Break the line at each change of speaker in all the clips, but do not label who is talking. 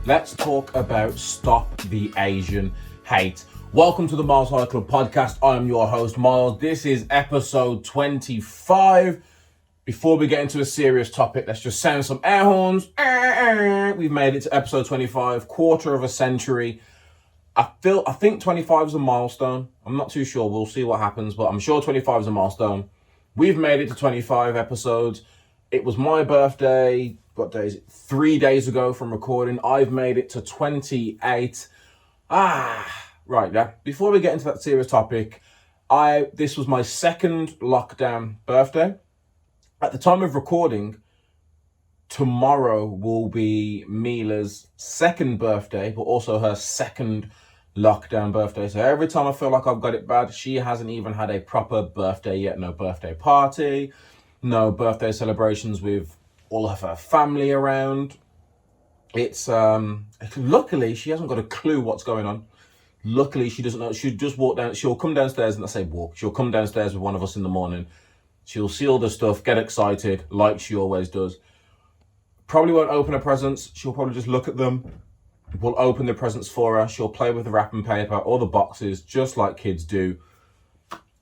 let's talk about Stop the Asian Hate. Welcome to the Miles High Club podcast. I am your host, Miles. This is episode 25. Before we get into a serious topic, let's just sound some air horns. We've made it to episode 25, quarter of a century. I think 25 is a milestone. I'm not too sure. We'll see what happens, but I'm sure 25 is a milestone. We've made it to 25 episodes. It was my birthday, what day is it? 3 days ago from recording. I've made it to 28. Right, yeah. Before we get into that serious topic, this was my second lockdown birthday. At the time of recording, tomorrow will be Mila's second birthday, but also her second lockdown birthday. So every time I feel like I've got it bad, she hasn't even had a proper birthday yet. No birthday party, no birthday celebrations with all of her family around. It's luckily she hasn't got a clue what's going on. Luckily she doesn't know. She'll just walk down. She'll come downstairs, and I say walk. She'll come downstairs with one of us in the morning. She'll see all the stuff, get excited like she always does. Probably won't open her presents. She'll probably just look at them. We'll open the presents for her. She'll play with the wrapping paper or the boxes, just like kids do.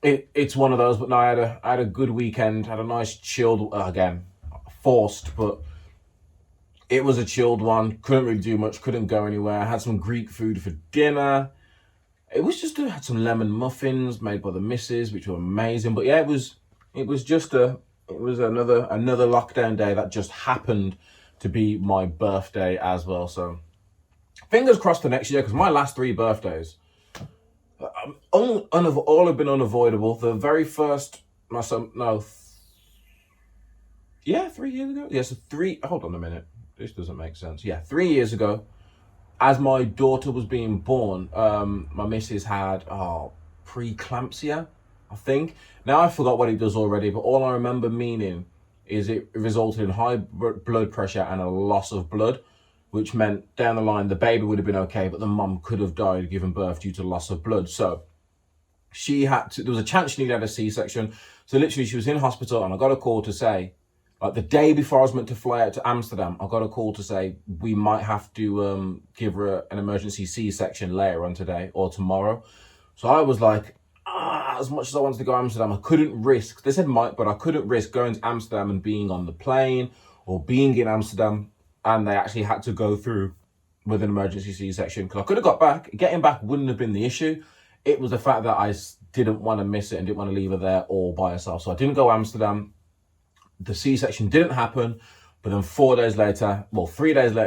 It's one of those. But no, I had a good weekend. Had a nice chilled, again, forced, but it was a chilled one. Couldn't really do much. Couldn't go anywhere. I had some Greek food for dinner. It was just had some lemon muffins made by the missus, which were amazing. But yeah, it was another lockdown day that just happened to be my birthday as well. So fingers crossed for next year, because my last three birthdays all have been unavoidable. The very first, 3 years ago. Yes, hold on a minute. This doesn't make sense. Yeah, 3 years ago, as my daughter was being born, my missus had preeclampsia, I think. Now I forgot what it does already, but all I remember meaning is it resulted in high blood pressure and a loss of blood, which meant down the line the baby would have been okay, but the mum could have died giving birth due to loss of blood. So there was a chance she needed to have a C-section. So literally she was in hospital, and I got a call to say, like the day before I was meant to fly out to Amsterdam, I got a call to say we might have to give her an emergency C-section later on today or tomorrow. So I was like, as much as I wanted to go to Amsterdam, I couldn't risk, they said might, but I couldn't risk going to Amsterdam and being on the plane or being in Amsterdam, and they actually had to go through with an emergency C-section, because I could have got back. Getting back wouldn't have been the issue. It was the fact that I didn't want to miss it and didn't want to leave her there all by herself. So I didn't go to Amsterdam. The C-section didn't happen, but then 3 days later,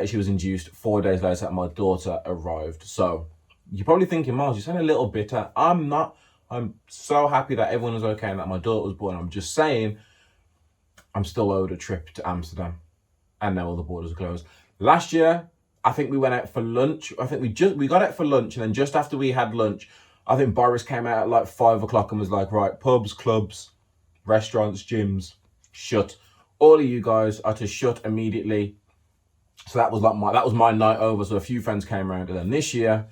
she was induced. 4 days later, my daughter arrived. So you're probably thinking, Miles, you sound a little bitter. I'm not. I'm so happy that everyone was okay and that my daughter was born. I'm just saying, I'm still owed a trip to Amsterdam, and now all the borders are closed. Last year, I think we went out for lunch. I think we got out for lunch, and then just after we had lunch, I think Boris came out at like 5 o'clock and was like, right, pubs, clubs, restaurants, gyms, shut. All of you guys are to shut immediately. So that was my night over. So a few friends came around, and then this year,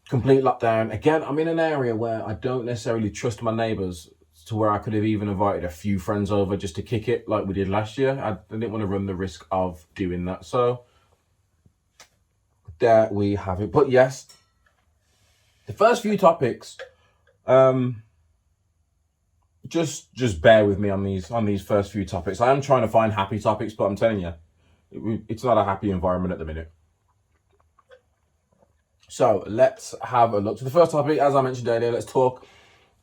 complete lockdown. Again, I'm in an area where I don't necessarily trust my neighbours, to where I could have even invited a few friends over just to kick it like we did last year. I didn't want to run the risk of doing that. So there we have it. But yes, the first few topics, just bear with me on these first few topics. I am trying to find happy topics, but I'm telling you, it's not a happy environment at the minute. So let's have a look. So the first topic, as I mentioned earlier, let's talk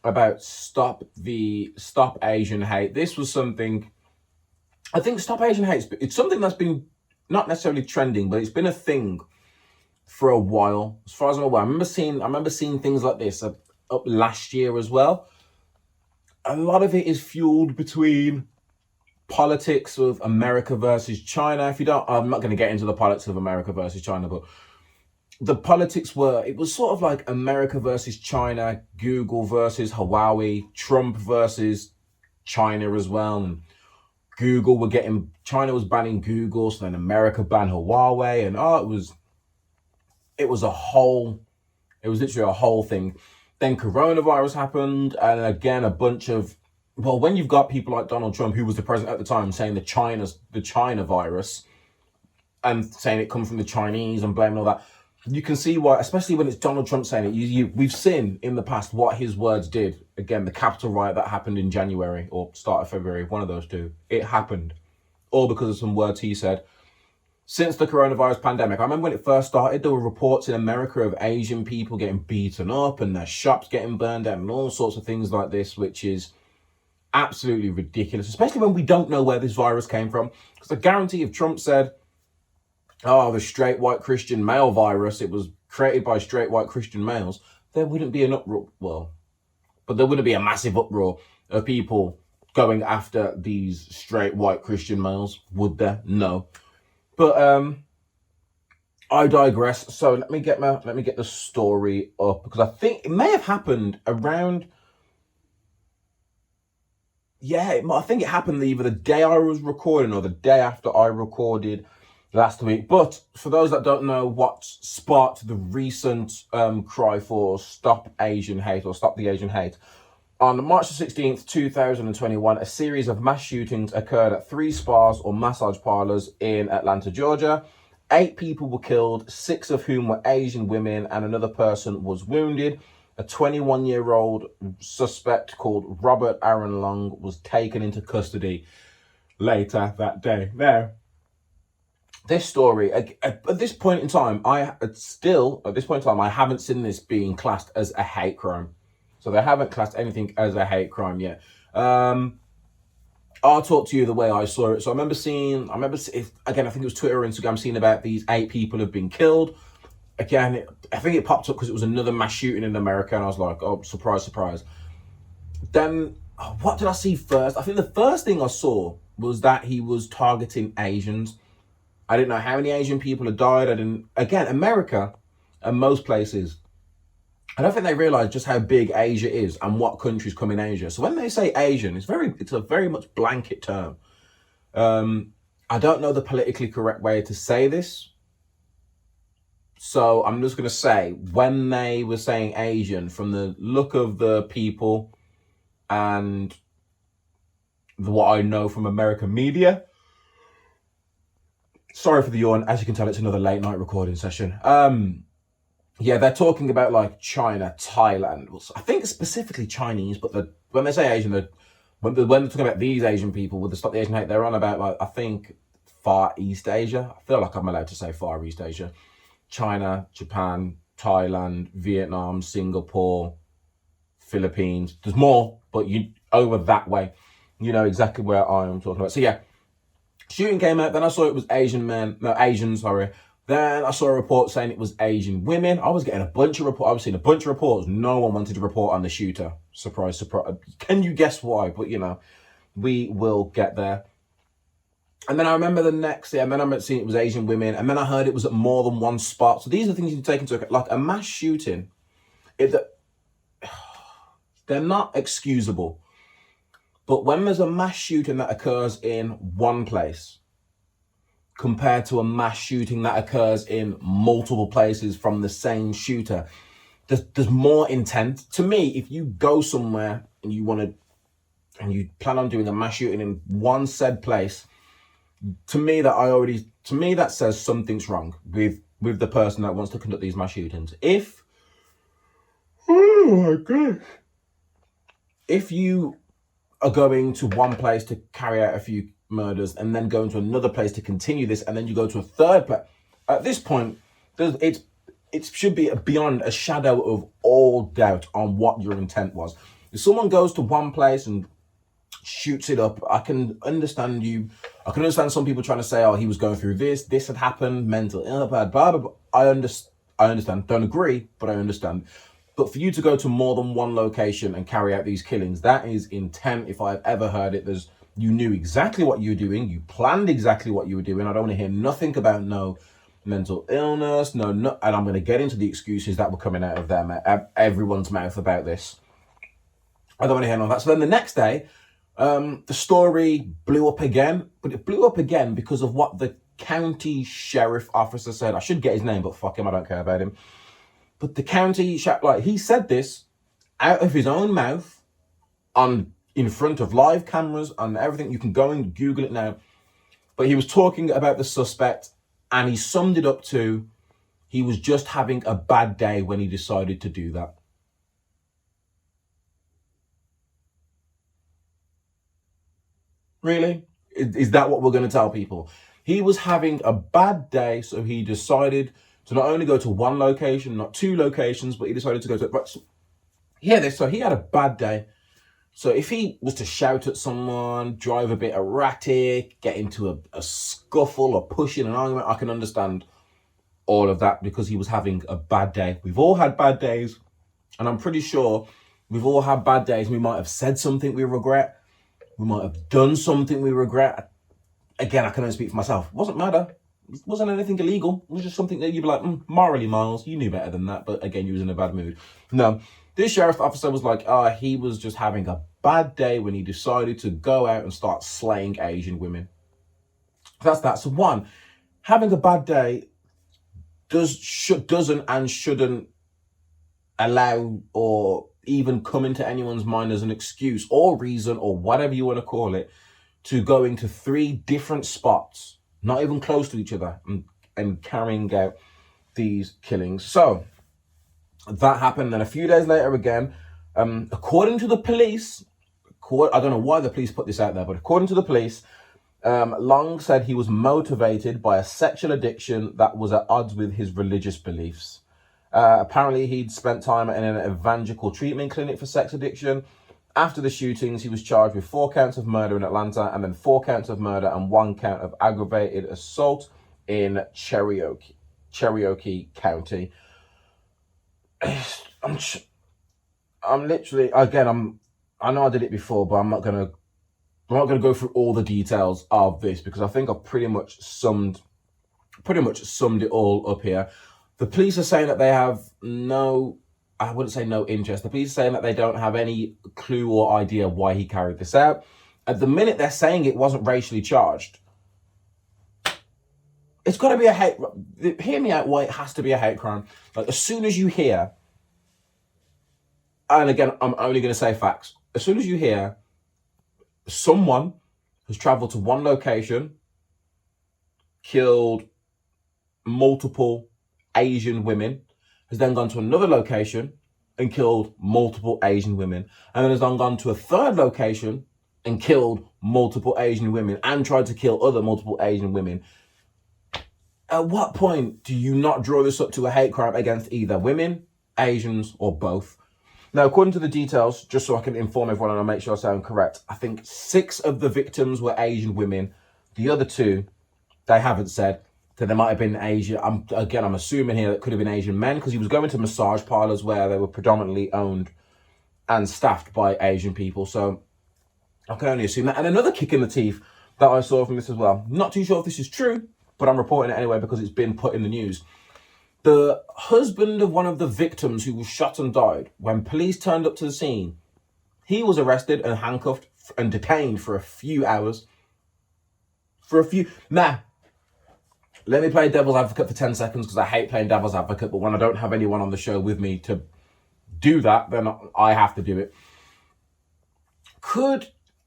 about Stop Asian Hate. This was something, I think Stop Asian Hate, it's something that's been not necessarily trending, but it's been a thing for a while, as far as I'm aware. I remember seeing things like this up last year as well. A lot of it is fueled between politics of America versus China. I'm not going to get into the politics of America versus China, but the politics it was sort of like America versus China, Google versus Huawei, Trump versus China as well. And China was banning Google, so then America banned Huawei, and it was literally a whole thing. Then coronavirus happened, and again, a bunch of, when you've got people like Donald Trump, who was the president at the time, saying the China virus, and saying it comes from the Chinese and blaming all that. You can see why, especially when it's Donald Trump saying it. We've seen in the past what his words did. Again, the Capitol riot that happened in January or start of February, one of those two. It happened all because of some words he said. Since the coronavirus pandemic, I remember when it first started, there were reports in America of Asian people getting beaten up and their shops getting burned down and all sorts of things like this, which is absolutely ridiculous, especially when we don't know where this virus came from. Because I guarantee if Trump said, oh, the straight white Christian male virus, it was created by straight white Christian males, there wouldn't be an uproar. Well, but there wouldn't be a massive uproar of people going after these straight white Christian males, would there? No. But I digress. So let me get the story up, because I think it may have happened around. Yeah, I think it happened either the day I was recording or the day after I recorded last week. But for those that don't know what sparked the recent cry for Stop Asian Hate or Stop the Asian Hate, on March the 16th, 2021, a series of mass shootings occurred at 3 spas or massage parlors in Atlanta, Georgia. 8 people were killed, 6 of whom were Asian women, and another person was wounded. A 21-year-old suspect called Robert Aaron Long was taken into custody later that day. Now, this story, at this point in time, I haven't seen this being classed as a hate crime. So they haven't classed anything as a hate crime yet. I'll talk to you the way I saw it. So I remember again, I think it was Twitter or Instagram, seeing about these 8 people have been killed. Again, I think it popped up because it was another mass shooting in America, and I was like, oh, surprise, surprise. Then, what did I see first? I think the first thing I saw was that he was targeting Asians. I didn't know how many Asian people had died. Again, America and most places, I don't think they realize just how big Asia is and what countries come in Asia. So when they say Asian, it's a very much blanket term. I don't know the politically correct way to say this. So I'm just going to say, when they were saying Asian, from the look of the people and what I know from American media, sorry for the yawn, as you can tell, it's another late night recording session. Yeah, they're talking about like China, Thailand. I think it's specifically Chinese, but when they say Asian, when they're talking about these Asian people with the Stop the Asian Hate, they're on about, like, I think Far East Asia. I feel like I'm allowed to say Far East Asia. China, Japan, Thailand, Vietnam, Singapore, Philippines. There's more, but over that way, you know exactly where I am talking about. So yeah, shooting came out. Then I saw it was Asian, sorry. Then I saw a report saying it was Asian women. I was seeing a bunch of reports. No one wanted to report on the shooter. Surprise, surprise. Can you guess why? But we will get there. And then I remember the next day, and then I remember seeing it was Asian women, and then I heard it was at more than one spot. So these are the things you take into account. Like a mass shooting, they're not excusable. But when there's a mass shooting that occurs in one place, compared to a mass shooting that occurs in multiple places from the same shooter, there's more intent. To me, if you go somewhere and you plan on doing a mass shooting in one said place, to me that says something's wrong with the person that wants to conduct these mass shootings. If you are going to one place to carry out a few murders and then going to another place to continue this, and then you go to a third place, at this point, it should be beyond a shadow of all doubt on what your intent was. If someone goes to one place and shoots it up, I can understand some people trying to say, oh, he was going through this had happened, mental illness, blah, blah, blah. I understand. Don't agree, but I understand. But for you to go to more than one location and carry out these killings, that is intent. If I've ever heard it, you knew exactly what you were doing. You planned exactly what you were doing. I don't want to hear nothing about no mental illness, no, and I'm going to get into the excuses that were coming out of everyone's mouth about this. I don't want to hear none of that. So then the next day, the story blew up again, but it blew up again because of what the county sheriff officer said. I should get his name, but fuck him, I don't care about him. But the county sheriff, he said this out of his own mouth in front of live cameras and everything. You can go and Google it now. But he was talking about the suspect, And he summed it up to, he was just having a bad day when he decided to do that. Really? Is that what we're going to tell people? He was having a bad day, so he decided to not only go to one location, not two locations, but he decided to go to... But yeah, so he had a bad day. So if he was to shout at someone, drive a bit erratic, get into a scuffle or push in an argument, I can understand all of that because he was having a bad day. We've all had bad days, and I'm pretty sure we've all had bad days. We might have said something we regret. We might have done something we regret. Again, I can only speak for myself. It wasn't murder. It wasn't anything illegal. It was just something that you'd be like, morally, Miles, you knew better than that. But again, you was in a bad mood. No, this sheriff officer was like, he was just having a bad day when he decided to go out and start slaying Asian women. That's that. So one, having a bad day doesn't and shouldn't allow or even come into anyone's mind as an excuse or reason or whatever you want to call it to going to 3 different spots, not even close to each other, and carrying out these killings. So that happened. Then a few days later again, according to the police, I don't know why the police put this out there, but according to the police, Long said he was motivated by a sexual addiction that was at odds with his religious beliefs. Apparently, he'd spent time in an evangelical treatment clinic for sex addiction. After the shootings, he was charged with 4 counts of murder in Atlanta and then 4 counts of murder and 1 count of aggravated assault in Cherokee County. I'm literally, again, I know I did it before, but I'm not gonna go through all the details of this because I think I've pretty much summed it all up here. The police are saying that they have I wouldn't say no interest. The police are saying that they don't have any clue or idea why he carried this out. At the minute, they're saying it wasn't racially charged. It's got to be a hate... Hear me out why it has to be a hate crime. Like, as soon as you hear... And again, I'm only going to say facts. As soon as you hear someone has traveled to one location, killed multiple Asian women, has then gone to another location and killed multiple Asian women, and then has then gone to a third location and killed multiple Asian women and tried to kill other multiple Asian women. At what point do you not draw this up to a hate crime against either women, Asians, or both? Now, according to the details, just so I can inform everyone and I'll make sure I sound correct, I think 6 of the victims were Asian women. The other 2, they haven't said. So there might have been Asian, I'm assuming here that could have been Asian men because he was going to massage parlors where they were predominantly owned and staffed by Asian people. So I can only assume that. And another kick in the teeth that I saw from this as well. Not too sure if this is true, but I'm reporting it anyway because it's been put in the news. The husband of one of the victims who was shot and died, when police turned up to the scene, he was arrested and handcuffed and detained for a few hours. Now, let me play devil's advocate for 10 seconds because I hate playing devil's advocate, but when I don't have anyone on the show with me to do that, then I have to do it.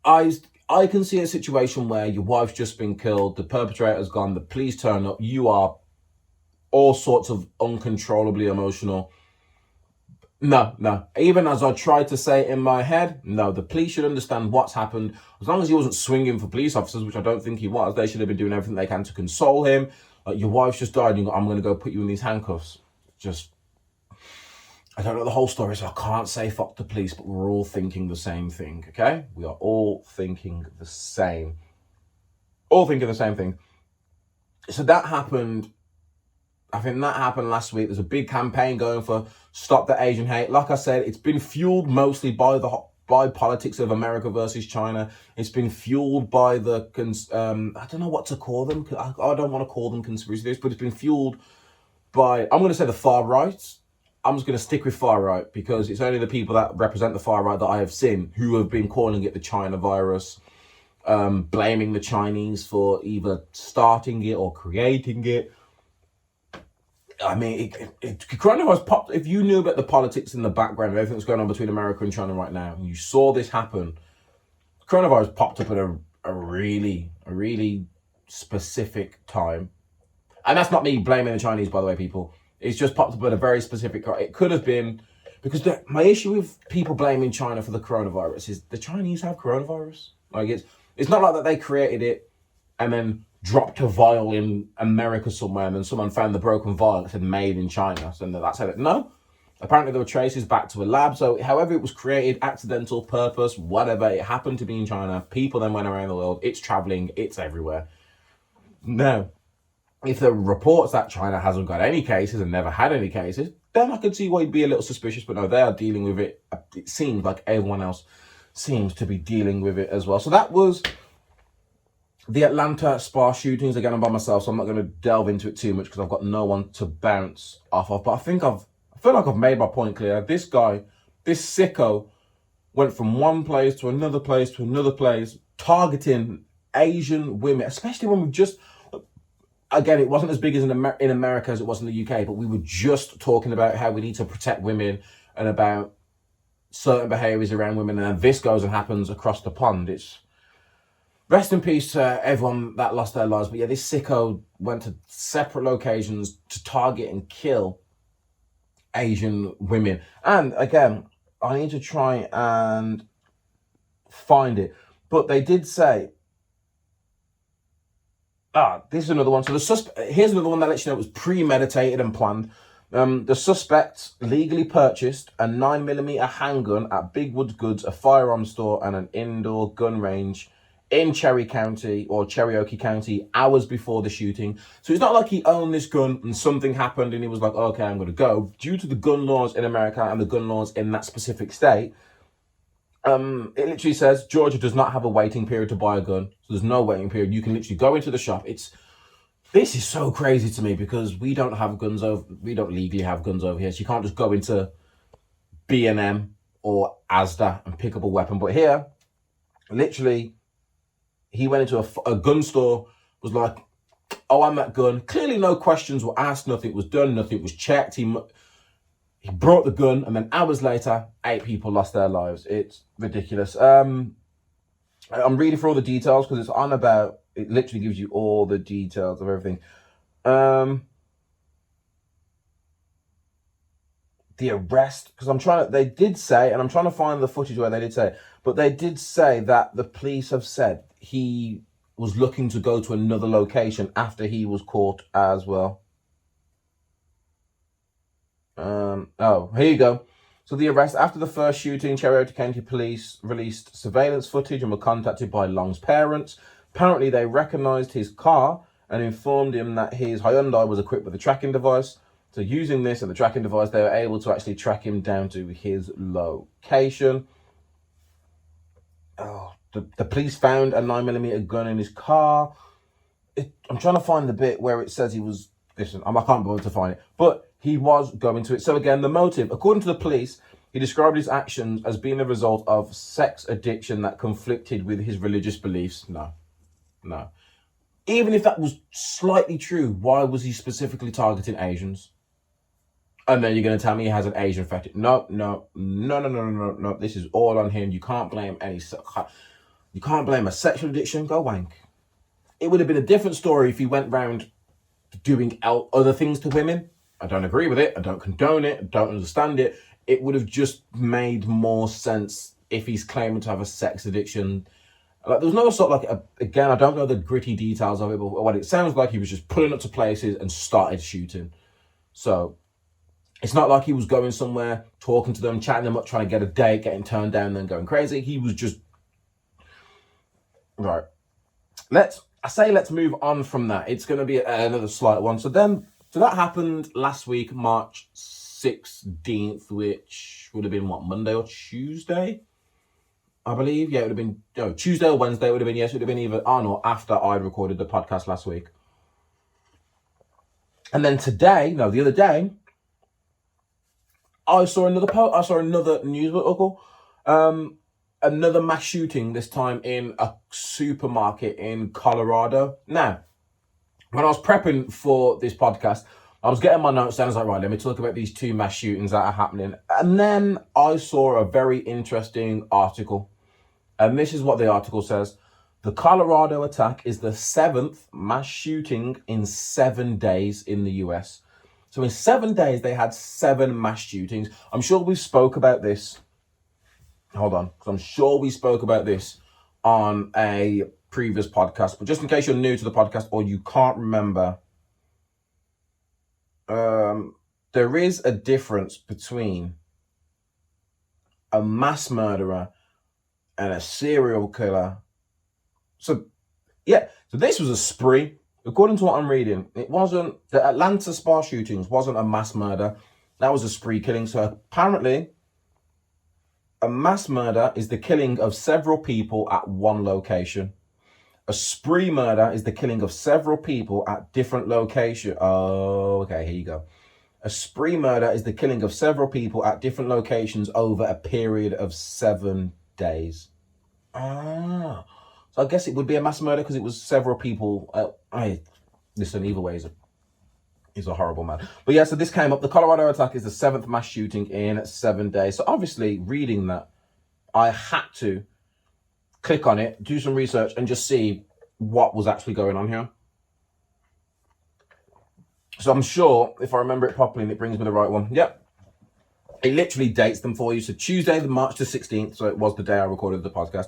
I can see a situation where your wife's just been killed, the perpetrator's gone, the police turn up, you are all sorts of uncontrollably emotional. No. Even as I tried to say it in my head, no, the police should understand what's happened. As long as he wasn't swinging for police officers, which I don't think he was, they should have been doing everything they can to console him. Like, your wife's just died and I'm going to go put you in these handcuffs. I don't know the whole story, so I can't say fuck the police, but we're all thinking the same thing, okay? We are all thinking the same. All thinking the same thing. So that happened. I think that happened last week. There's a big campaign going for Stop the Asian Hate. Like I said, it's been fueled mostly by politics of America versus China. It's been fueled by I don't know what to call them. I don't want to call them conspiracy theories, but it's been fueled by, I'm going to say the far right. I'm just going to stick with far right because it's only the people that represent the far right that I have seen who have been calling it the China virus, blaming the Chinese for either starting it or creating it. I mean, coronavirus popped. If you knew about the politics in the background of everything that's going on between America and China right now, and you saw this happen, coronavirus popped up at a really specific time. And that's not me blaming the Chinese, by the way, people. It's just popped up at a very specific... It could have been... Because my issue with people blaming China for the coronavirus is the Chinese have coronavirus. Like, it's not like that they created it and then dropped a vial in America somewhere and then someone found the broken vial that said made in China. So that's it. No. Apparently there were traces back to a lab. So however it was created, accidental, purpose, whatever, it happened to be in China. People then went around the world. It's traveling. It's everywhere. Now, if there are reports that China hasn't got any cases and never had any cases, then I could see why you'd be a little suspicious. But no, they are dealing with it. It seems like everyone else seems to be dealing with it as well. So that was the Atlanta spa shootings. Again, I'm by myself, so I'm not going to delve into it too much because I've got no one to bounce off of. But I feel like I've made my point clear. This guy, this sicko, went from one place to another place to another place, targeting Asian women, especially when we just... Again, it wasn't as big as in America as it was in the UK, but we were just talking about how we need to protect women and about certain behaviours around women, and then this goes and happens across the pond. It's rest in peace to everyone that lost their lives. But yeah, this sicko went to separate locations to target and kill Asian women. And again, I need to try and find it, but they did say... this is another one. So here's another one that lets you know it was premeditated and planned. The suspects legally purchased a 9mm handgun at Big Woods Goods, a firearm store, and an indoor gun range in Cherokee County hours before the shooting. So it's not like he owned this gun and something happened and he was like, okay, I'm going to go. Due to the gun laws in America and the gun laws in that specific state, it literally says Georgia does not have a waiting period to buy a gun. So there's no waiting period. You can literally go into the shop. This is so crazy to me because we don't legally have guns over here. So you can't just go into B&M or Asda and pick up a weapon. But here, literally, he went into a gun store, was like, oh, I'm that gun. Clearly no questions were asked. Nothing was done. Nothing was checked. He brought the gun, and then hours later, 8 people lost their lives. It's ridiculous. I'm reading through all the details because it's on about... It literally gives you all the details of everything. The arrest, because they did say, and I'm trying to find the footage where they did say, but they did say that the police have said he was looking to go to another location after he was caught as well. Here you go. So the arrest after the first shooting, Cherokee County Police released surveillance footage and were contacted by Long's parents. Apparently, they recognized his car and informed him that his Hyundai was equipped with a tracking device. So using this and the tracking device, they were able to actually track him down to his location. The police found a 9mm gun in his car. I'm trying to find the bit where it says he was... Listen, I can't be able to find it. But he was going to it. So again, the motive, according to the police, he described his actions as being a result of sex addiction that conflicted with his religious beliefs. No. Even if that was slightly true, why was he specifically targeting Asians? And then you're going to tell me he has an Asian fetish. No. This is all on him. You can't blame you can't blame a sexual addiction. Go wank. It would have been a different story if he went round doing other things to women. I don't agree with it. I don't condone it. I don't understand it. It would have just made more sense if he's claiming to have a sex addiction. Like, there's no sort of like, again, I don't know the gritty details of it, but what it sounds like, he was just pulling up to places and started shooting. So it's not like he was going somewhere, talking to them, chatting them up, trying to get a date, getting turned down, then going crazy. He was just... Right. Let's move on from that. It's going to be another slight one. So that happened last week, March 16th, which would have been what, Monday or Tuesday? I believe. Yeah, it would have been Tuesday or Wednesday. It would have been, yes, it would have been either on or after I recorded the podcast last week. And then the other day, I saw another news article. Another mass shooting, this time in a supermarket in Colorado. Now, when I was prepping for this podcast, I was getting my notes down. I was like, right, let me talk about these 2 mass shootings that are happening. And then I saw a very interesting article. And this is what the article says. The Colorado attack is the 7th mass shooting in 7 days in the US. So in 7 days, they had 7 mass shootings. I'm sure we spoke about this. Hold on, because I'm sure we spoke about this on a previous podcast. But just in case you're new to the podcast or you can't remember, there is a difference between a mass murderer and a serial killer. So this was a spree. According to what I'm reading, it wasn't, the Atlanta spa shootings wasn't a mass murder. That was a spree killing. So apparently, a mass murder is the killing of several people at one location. A spree murder is the killing of several people at different locations. Oh, okay, here you go. A spree murder is the killing of several people at different locations over a period of 7 days. So I guess it would be a mass murder because it was several people. Listen, either way is a horrible man. But yeah, so this came up. The Colorado attack is the 7th mass shooting in 7 days. So obviously, reading that, I had to click on it, do some research, and just see what was actually going on here. So I'm sure, if I remember it properly and it brings me the right one. Yep. It literally dates them for you. So Tuesday, March the 16th. So it was the day I recorded the podcast.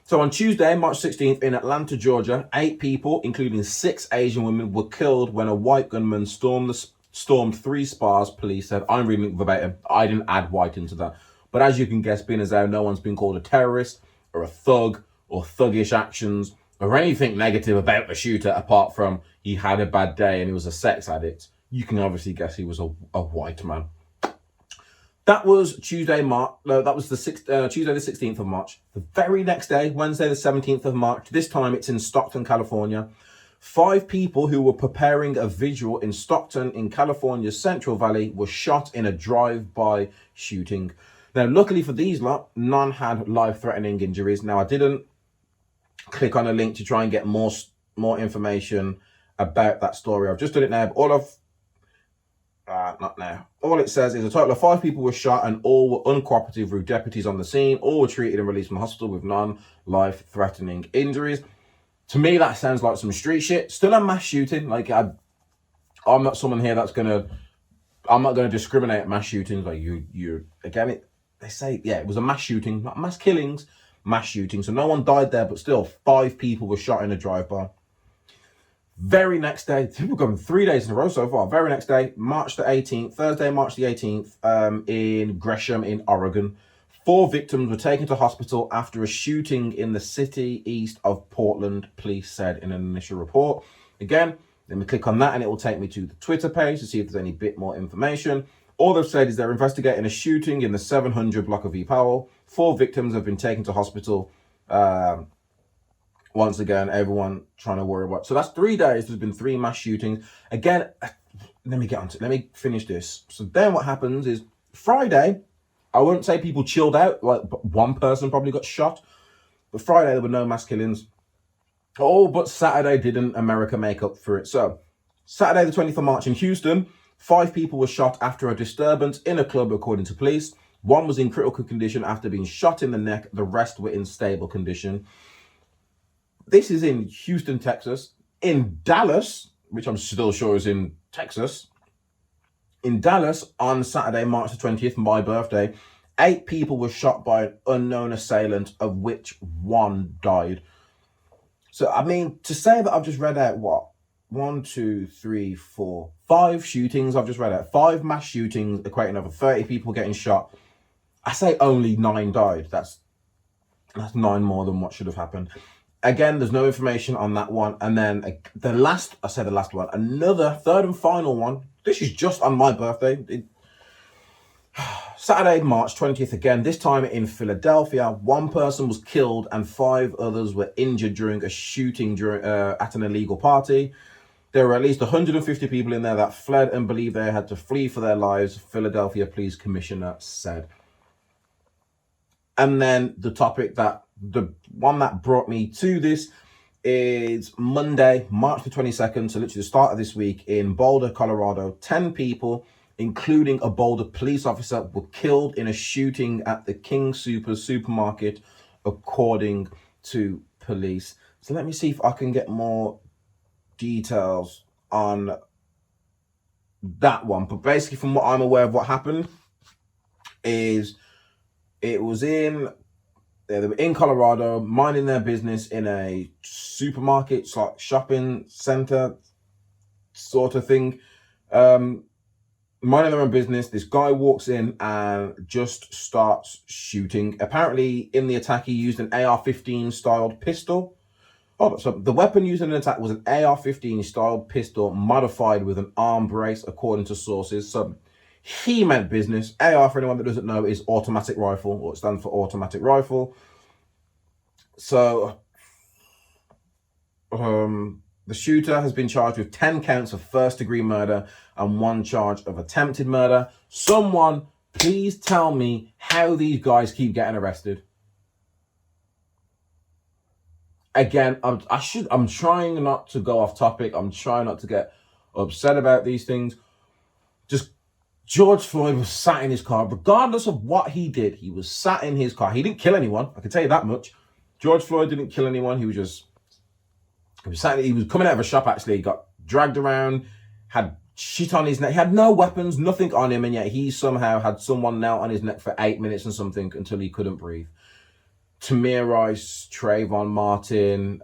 So on Tuesday, March 16th, in Atlanta, Georgia, 8 people, including 6 Asian women, were killed when a white gunman stormed 3 spas, police said. I'm reading it verbatim. I didn't add white into that. But as you can guess, being as though no one's been called a terrorist or a thug or thuggish actions or anything negative about the shooter apart from he had a bad day and he was a sex addict, you can obviously guess he was a white man. That was Tuesday, Tuesday the 16th of March. The very next day, Wednesday, the 17th of March, this time it's in Stockton, California. 5 people who were preparing a vigil in Stockton in California's Central Valley were shot in a drive-by shooting. Now, luckily for these lot, none had life-threatening injuries. Now, I didn't click on a link to try and get more information about that story. I've just done it now, but not now. All it says is a total of 5 people were shot and all were uncooperative with deputies on the scene. All were treated and released from the hospital with non-life-threatening injuries. To me, that sounds like some street shit. Still a mass shooting. Like, I'm not someone here that's I'm not gonna discriminate at mass shootings. Like they say, yeah, it was a mass shooting, not mass killings, mass shooting. So no one died there, but still 5 people were shot in a drive-by. Very next day, we've gone 3 days in a row so far. Very next day, March the 18th, Thursday, March the 18th, in Gresham in Oregon. 4 victims were taken to hospital after a shooting in the city east of Portland, police said in an initial report. Again, let me click on that and it will take me to the Twitter page to see if there's any bit more information. All they've said is they're investigating a shooting in the 700 block of E. Powell. 4 victims have been taken to hospital. Once again, everyone trying to worry about. So that's 3 days. There's been 3 mass shootings. Again, let me finish this. So then what happens is Friday, I wouldn't say people chilled out. Like, one person probably got shot. But Friday, there were no mass killings. Oh, but Saturday didn't America make up for it. So Saturday, the 20th of March in Houston, 5 people were shot after a disturbance in a club, according to police. 1 was in critical condition after being shot in the neck. The rest were in stable condition. This is in Houston, Texas. In Dallas, which I'm still sure is in Texas. In Dallas, on Saturday, March the 20th, my birthday, 8 people were shot by an unknown assailant, of which 1 died. So, I mean, to say that I've just read out, 5 shootings I've just read out. 5 mass shootings equating over 30 people getting shot. I say only 9 died. That's 9 more than what should have happened. Again, there's no information on that one. And then the last one, another 3rd and final one. This is just on my birthday. Saturday, March 20th, again, this time in Philadelphia. 1 person was killed and 5 others were injured during a shooting at an illegal party. There were at least 150 people in there that fled and believed they had to flee for their lives, Philadelphia Police Commissioner said. And then the one that brought me to this is Monday, March the 22nd, so literally the start of this week in Boulder, Colorado. 10 people, including a Boulder police officer, were killed in a shooting at the King Soopers supermarket, according to police. So let me see if I can get more details on that one. But basically, from what I'm aware of what happened is they were in Colorado, minding their business in a supermarket, like shopping center sort of thing. Minding their own business, this guy walks in and just starts shooting. Apparently, in the attack, he used an AR-15 styled pistol. So the weapon used in an attack was an AR-15 styled pistol modified with an arm brace, according to sources. So he meant business. AR, for anyone that doesn't know, is automatic rifle, or it stands for automatic rifle. So the shooter has been charged with 10 counts of first-degree murder and 1 charge of attempted murder. Someone, please tell me how these guys keep getting arrested. Again, I'm trying not to go off topic. I'm trying not to get upset about these things. Just George Floyd was sat in his car, regardless of what he did. He was sat in his car. He didn't kill anyone. I can tell you that much. George Floyd didn't kill anyone. He was coming out of a shop, actually. He got dragged around, had shit on his neck. He had no weapons, nothing on him, and yet he somehow had someone knelt on his neck for 8 minutes and something until he couldn't breathe. Tamir Rice, Trayvon Martin,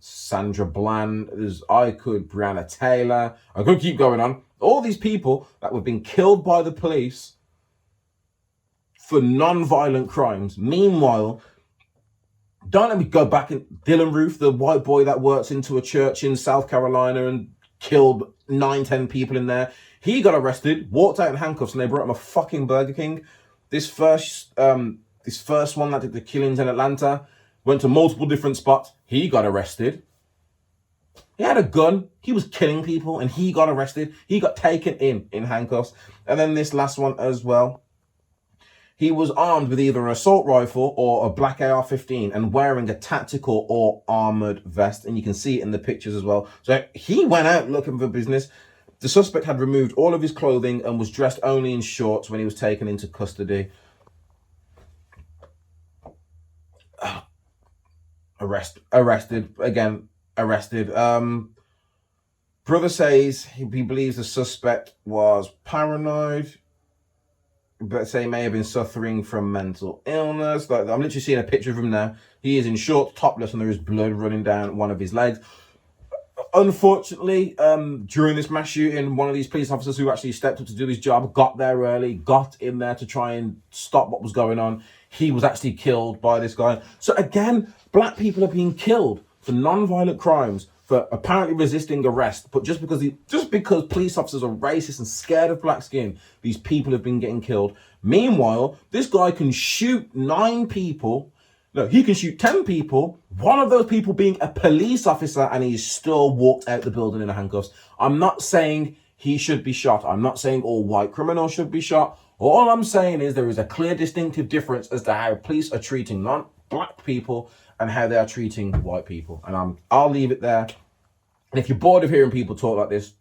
Sandra Bland, Breonna Taylor. I could keep going on. All these people that were being killed by the police for non-violent crimes. Meanwhile, don't let me go back in. Dylan Roof, the white boy that works into a church in South Carolina and killed 9-10 people in there. He got arrested, walked out in handcuffs, and they brought him a fucking Burger King. This first one that did the killings in Atlanta went to multiple different spots. He got arrested. He had a gun. He was killing people, and he got arrested. He got taken in handcuffs. And then this last one as well. He was armed with either an assault rifle or a black AR-15 and wearing a tactical or armored vest. And you can see it in the pictures as well. So he went out looking for business. The suspect had removed all of his clothing and was dressed only in shorts when he was taken into custody. Arrested. Brother says he believes the suspect was paranoid, but say he may have been suffering from mental illness. Like, I'm literally seeing a picture of him now. He is in shorts, topless, and there is blood running down one of his legs. Unfortunately, during this mass shooting, one of these police officers who actually stepped up to do his job got there early, got in there to try and stop what was going on. He was actually killed by this guy. So again, black people are being killed for non-violent crimes, for apparently resisting arrest. But just because police officers are racist and scared of black skin, these people have been getting killed. Meanwhile, this guy can shoot 9 people. No, he can shoot 10 people, one of those people being a police officer, and he's still walked out the building in handcuffs. I'm not saying he should be shot. I'm not saying all white criminals should be shot. All I'm saying is there is a clear distinctive difference as to how police are treating non-black people and how they are treating white people. And I'll leave it there. And if you're bored of hearing people talk like this,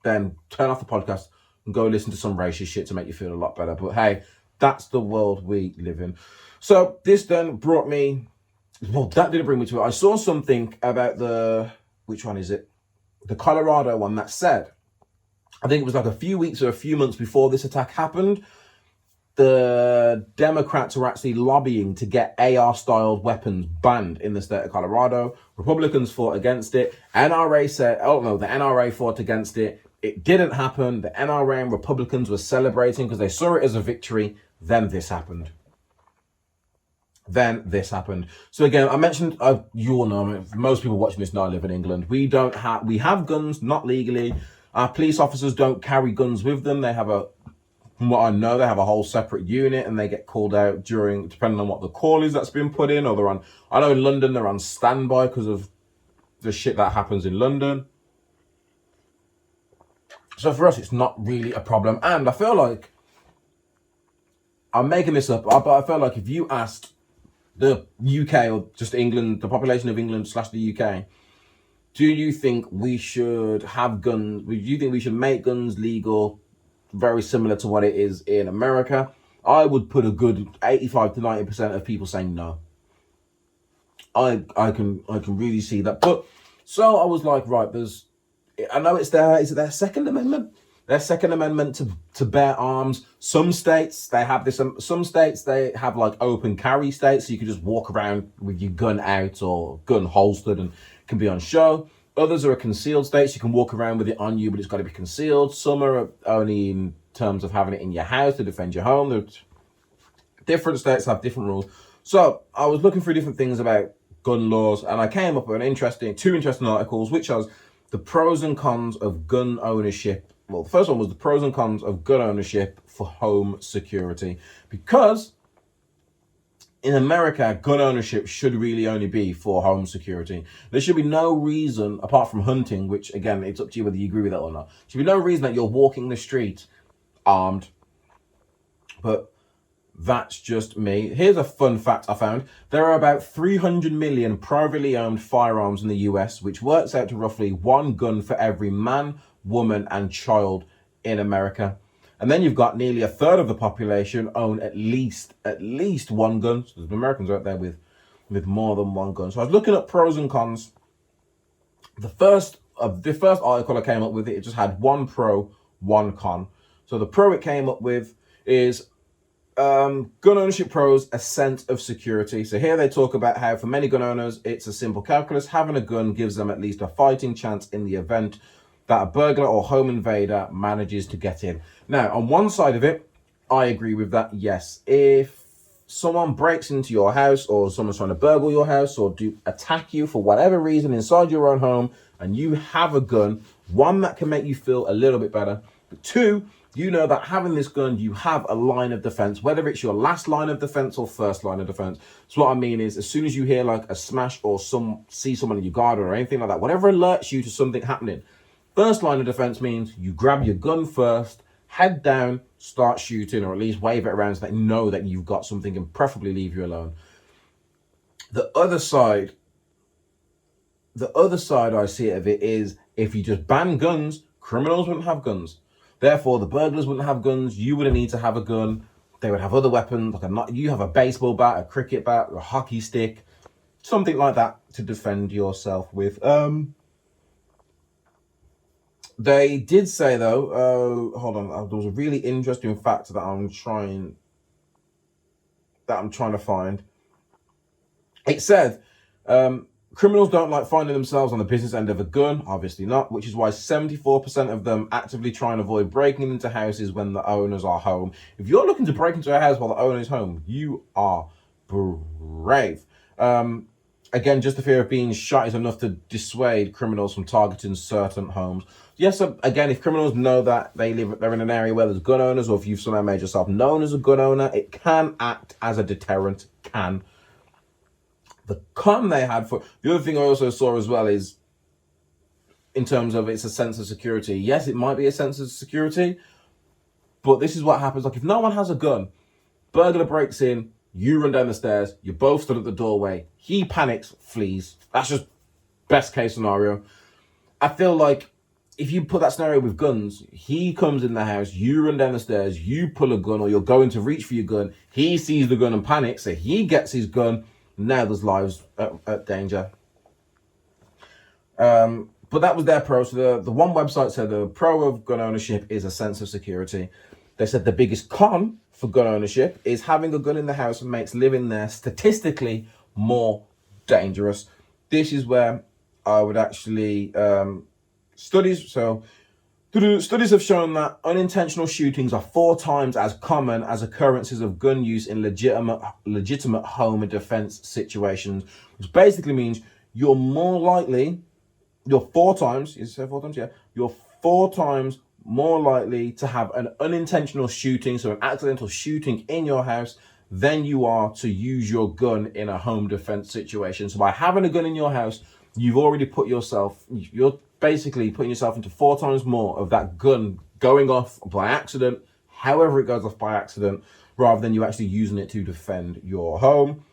then turn off the podcast and go listen to some racist shit to make you feel a lot better. But hey, that's the world we live in. So this then brought me, well, that didn't bring me to it. I saw something about which one is it? The Colorado one that said, I think it was like a few weeks or a few months before this attack happened, the Democrats were actually lobbying to get AR-styled weapons banned in the state of Colorado. Republicans fought against it. The NRA fought against it. It didn't happen. The NRA and Republicans were celebrating because they saw it as a victory. Then this happened. So again, I mentioned, you all know, most people watching this now live in England. We have guns, not legally. Our police officers don't carry guns with them. From what I know, they have a whole separate unit, and they get called out depending on what the call is that's been put in, or I know in London they're on standby because of the shit that happens in London. So for us, it's not really a problem. And I feel like, I'm making this up, but I feel like if you asked the UK or just England, the population of England / the UK, do you think we should have guns? Do you think we should make guns legal, very similar to what it is in America? I would put a good 85 to 90% of people saying no. I can really see that. But so I was like, right, I know it's their Second Amendment. Their Second Amendment to bear arms. Some states they have this. Some states they have like open carry states, so you can just walk around with your gun out or gun holstered and can be on show. Others are concealed states. You can walk around with it on you, but it's got to be concealed. Some are only in terms of having it in your house to defend your home. Different states have different rules. So I was looking through different things about gun laws, and I came up with two interesting articles, which was the pros and cons of gun ownership. Well, the first one was the pros and cons of gun ownership for home security, because in America, gun ownership should really only be for home security. There should be no reason, apart from hunting, which again, it's up to you whether you agree with that or not. There should be no reason that you're walking the street armed. But that's just me. Here's a fun fact I found. There are about 300 million privately owned firearms in the US, which works out to roughly one gun for every man, woman, and child in America. And then you've got nearly a third of the population own at least one gun. So there's Americans out there with more than one gun. So I was looking at pros and cons. The first article I came up with, it just had one pro, one con. So the pro it came up with is gun ownership pros, a sense of security. So here they talk about how for many gun owners, it's a simple calculus. Having a gun gives them at least a fighting chance in the event that a burglar or home invader manages to get in. Now, on one side of it, I agree with that. Yes, if someone breaks into your house or someone's trying to burgle your house or attack you for whatever reason inside your own home and you have a gun, one, that can make you feel a little bit better. But two, you know that having this gun, you have a line of defense, whether it's your last line of defense or first line of defense. So what I mean is, as soon as you hear like a smash or see someone in your garden or anything like that, whatever alerts you to something happening, first line of defense means you grab your gun first, head down, start shooting, or at least wave it around so they know that you've got something and preferably leave you alone. The other side I see of it is, if you just ban guns, criminals wouldn't have guns. Therefore, the burglars wouldn't have guns. You wouldn't need to have a gun. They would have other weapons. You have a baseball bat, a cricket bat, a hockey stick, something like that to defend yourself with. They did say though, hold on, there was a really interesting fact that I'm trying to find. It said, criminals don't like finding themselves on the business end of a gun, obviously not, which is why 74% of them actively try and avoid breaking into houses when the owners are home. If you're looking to break into a house while the owner is home, you are brave. Again, just the fear of being shot is enough to dissuade criminals from targeting certain homes. Yes, again, if criminals know that they're in an area where there's gun owners, or if you've somehow made yourself known as a gun owner, it can act as a deterrent, The con they had the other thing I also saw as well is, in terms of it's a sense of security. Yes, it might be a sense of security, but this is what happens. Like if no one has a gun, burglar breaks in, you run down the stairs, you're both stood at the doorway, he panics, flees. That's just best case scenario. I feel like if you put that scenario with guns, he comes in the house, you run down the stairs, you pull a gun or you're going to reach for your gun, he sees the gun and panics, so he gets his gun. Now there's lives at danger. But that was their pro. So the one website said the pro of gun ownership is a sense of security. They said the biggest con for gun ownership is having a gun in the house makes living there statistically more dangerous. This is where I would actually studies have shown that unintentional shootings are 4 times as common as occurrences of gun use in legitimate home and defense situations, which basically means you're 4 times, you say 4 times? Yeah. You're 4 times more likely to have an unintentional shooting, so an accidental shooting in your house, than you are to use your gun in a home defense situation. So by having a gun in your house, you're basically putting yourself into 4 times more of that gun going off by accident, however it goes off by accident, rather than you actually using it to defend your home.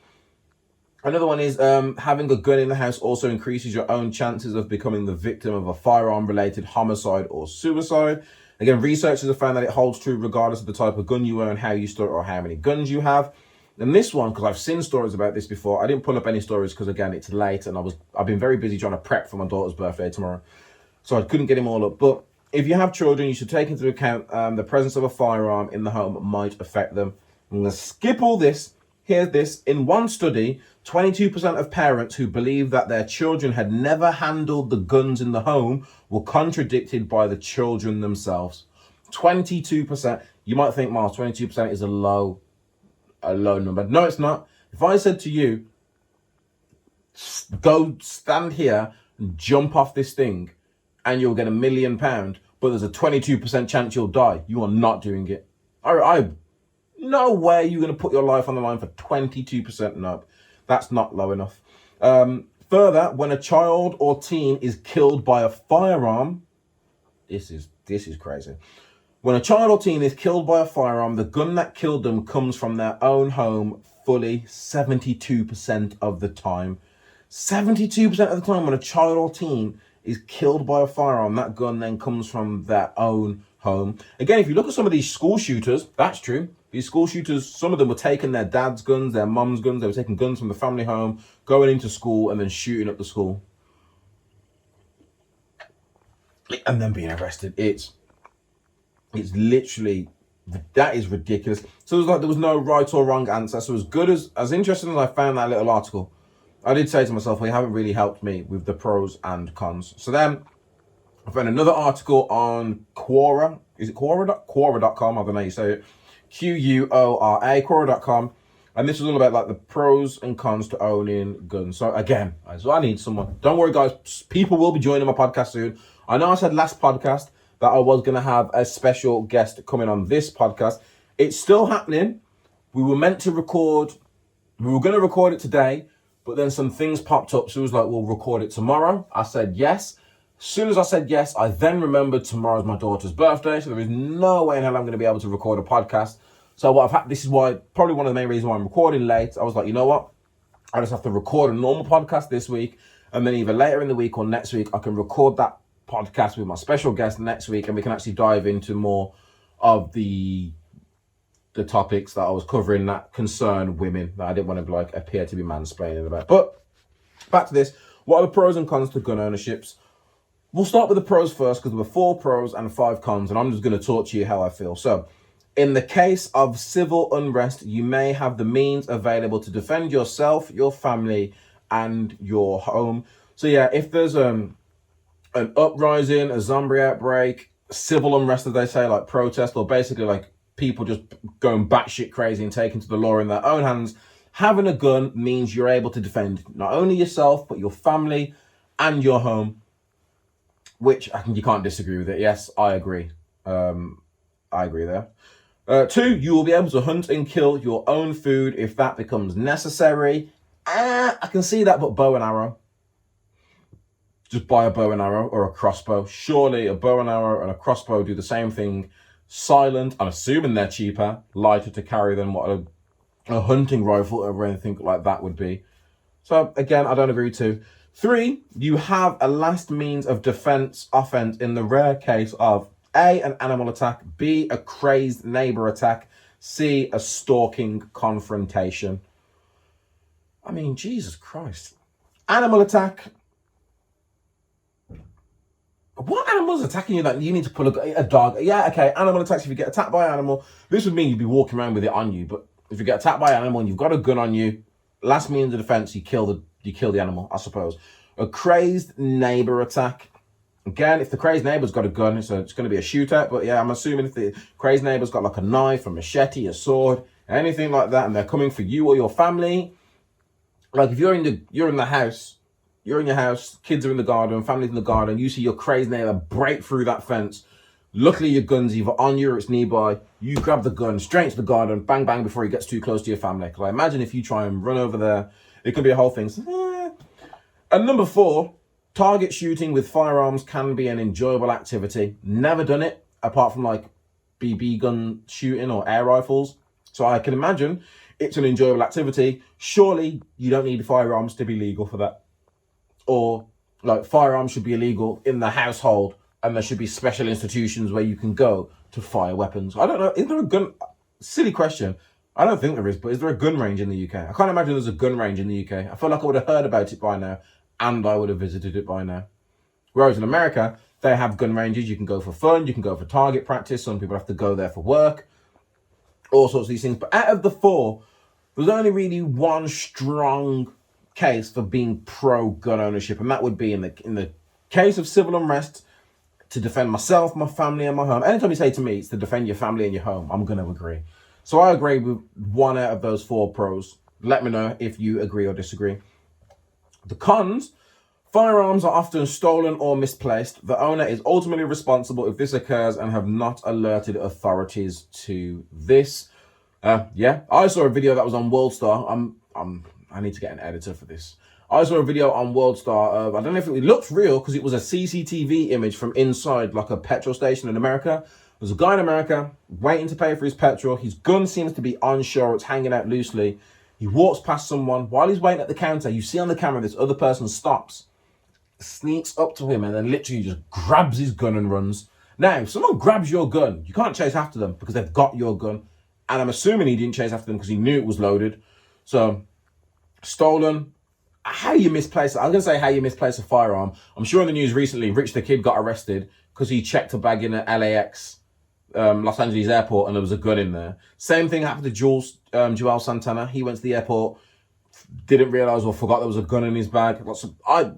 Another one is having a gun in the house also increases your own chances of becoming the victim of a firearm-related homicide or suicide. Again, researchers have found that it holds true regardless of the type of gun you own, how you store it, or how many guns you have. And this one, because I've seen stories about this before, I didn't pull up any stories because, again, it's late and I've been very busy trying to prep for my daughter's birthday tomorrow. So I couldn't get them all up. But if you have children, you should take into account the presence of a firearm in the home might affect them. I'm going to skip all this. Here's this. In one study, 22% of parents who believed that their children had never handled the guns in the home were contradicted by the children themselves. 22%. You might think, Miles, 22% is a low number. No, it's not. If I said to you, go stand here and jump off this thing and you'll get £1 million, but there's a 22% chance you'll die, you are not doing it. No way you're going to put your life on the line for 22%. No, that's not low enough. Further, when a child or teen is killed by a firearm, this is crazy. When a child or teen is killed by a firearm, the gun that killed them comes from their own home fully 72% of the time. 72% of the time when a child or teen is killed by a firearm, that gun then comes from their own home. Again, if you look at some of these school shooters, that's true. These school shooters, some of them were taking their dad's guns, their mum's guns. They were taking guns from the family home, going into school and then shooting up the school. And then being arrested. It's literally, that is ridiculous. So it was like there was no right or wrong answer. So as interesting as I found that little article, I did say to myself, well, you haven't really helped me with the pros and cons. So then I found another article on Quora. Is it Quora? Quora.com. I don't know how you say it. Quora, Quora.com. And this is all about like the pros and cons to owning guns. So again, so I need someone. Don't worry, guys. People will be joining my podcast soon. I know I said last podcast that I was going to have a special guest coming on this podcast. It's still happening. We were going to record it today, but then some things popped up. So it was like, we'll record it tomorrow. I said yes. As soon as I said yes, I then remembered tomorrow's my daughter's birthday. So there is no way in hell I'm going to be able to record a podcast. So this is why, probably one of the main reasons why I'm recording late. I was like, you know what? I just have to record a normal podcast this week. And then either later in the week or next week, I can record that podcast with my special guest next week. And we can actually dive into more of the topics that I was covering that concern women, that I didn't want to appear to be mansplaining about. But back to this. What are the pros and cons to gun ownerships? We'll start with the pros first because there were 4 pros and 5 cons, and I'm just going to talk to you how I feel. So, in the case of civil unrest, you may have the means available to defend yourself, your family, and your home. So yeah, if there's an uprising, a zombie outbreak, civil unrest, as they say, like protest, or basically like people just going batshit crazy and taking to the law in their own hands, having a gun means you're able to defend not only yourself, but your family and your home. Which you can't disagree with it. Yes, I agree. I agree there. 2, you will be able to hunt and kill your own food if that becomes necessary. I can see that, but bow and arrow. Just buy a bow and arrow or a crossbow. Surely a bow and arrow and a crossbow do the same thing. Silent. I'm assuming they're cheaper, lighter to carry than what a hunting rifle or anything like that would be. So again, I don't agree too. 3, you have a last means of offense in the rare case of A, an animal attack, B, a crazed neighbor attack, C, a stalking confrontation. I mean, Jesus Christ. Animal attack. What animal's attacking you that you need to pull a dog? Yeah, okay, animal attacks. If you get attacked by an animal, this would mean you'd be walking around with it on you. But if you get attacked by an animal and you've got a gun on you, last means of defense, you kill the animal, I suppose. A crazed neighbor attack. Again, if the crazed neighbor's got a gun, so it's going to be a shootout. But yeah, I'm assuming if the crazed neighbor's got like a knife, a machete, a sword, anything like that, and they're coming for you or your family. Like if you're in your house, kids are in the garden, family's in the garden, you see your crazed neighbor break through that fence. Luckily, your gun's either on you or it's nearby. You grab the gun straight to the garden, bang, bang, before he gets too close to your family. Because I imagine if you try and run over there, it could be a whole thing. And number 4, target shooting with firearms can be an enjoyable activity. Never done it, apart from like BB gun shooting or air rifles. So I can imagine it's an enjoyable activity. Surely you don't need firearms to be legal for that. Or like firearms should be illegal in the household. And there should be special institutions where you can go to fire weapons. I don't know. Is there a gun? Silly question. I don't think there is, but is there a gun range in the UK? I can't imagine there's a gun range in the UK. I feel like I would have heard about it by now, and I would have visited it by now. Whereas in America, they have gun ranges. You can go for fun, you can go for target practice. Some people have to go there for work, all sorts of these things. But out of the four, there's only really one strong case for being pro-gun ownership, and that would be in the case of civil unrest, to defend myself, my family, and my home. Anytime you say to me it's to defend your family and your home, I'm going to agree. So I agree with one out of those four pros. Let me know if you agree or disagree. The cons: firearms are often stolen or misplaced. The owner is ultimately responsible if this occurs and have not alerted authorities to this. Yeah, I saw a video that was on WorldStar. I need to get an editor for this. I saw a video on WorldStar of, I don't know if it looked real because it was a CCTV image from inside like a petrol station in America. There's a guy in America waiting to pay for his petrol. His gun seems to be unsure. It's hanging out loosely. He walks past someone. While he's waiting at the counter, you see on the camera this other person stops, sneaks up to him, and then literally just grabs his gun and runs. Now, if someone grabs your gun, you can't chase after them because they've got your gun. And I'm assuming he didn't chase after them because he knew it was loaded. So, stolen. How you misplace it? I'm going to say how you misplace a firearm. I'm sure in the news recently, Rich the Kid got arrested because he checked a bag in at LAX, Los Angeles airport, and there was a gun in there. Same thing happened to Joel Santana. He went to the airport, didn't realize or forgot there was a gun in his bag. I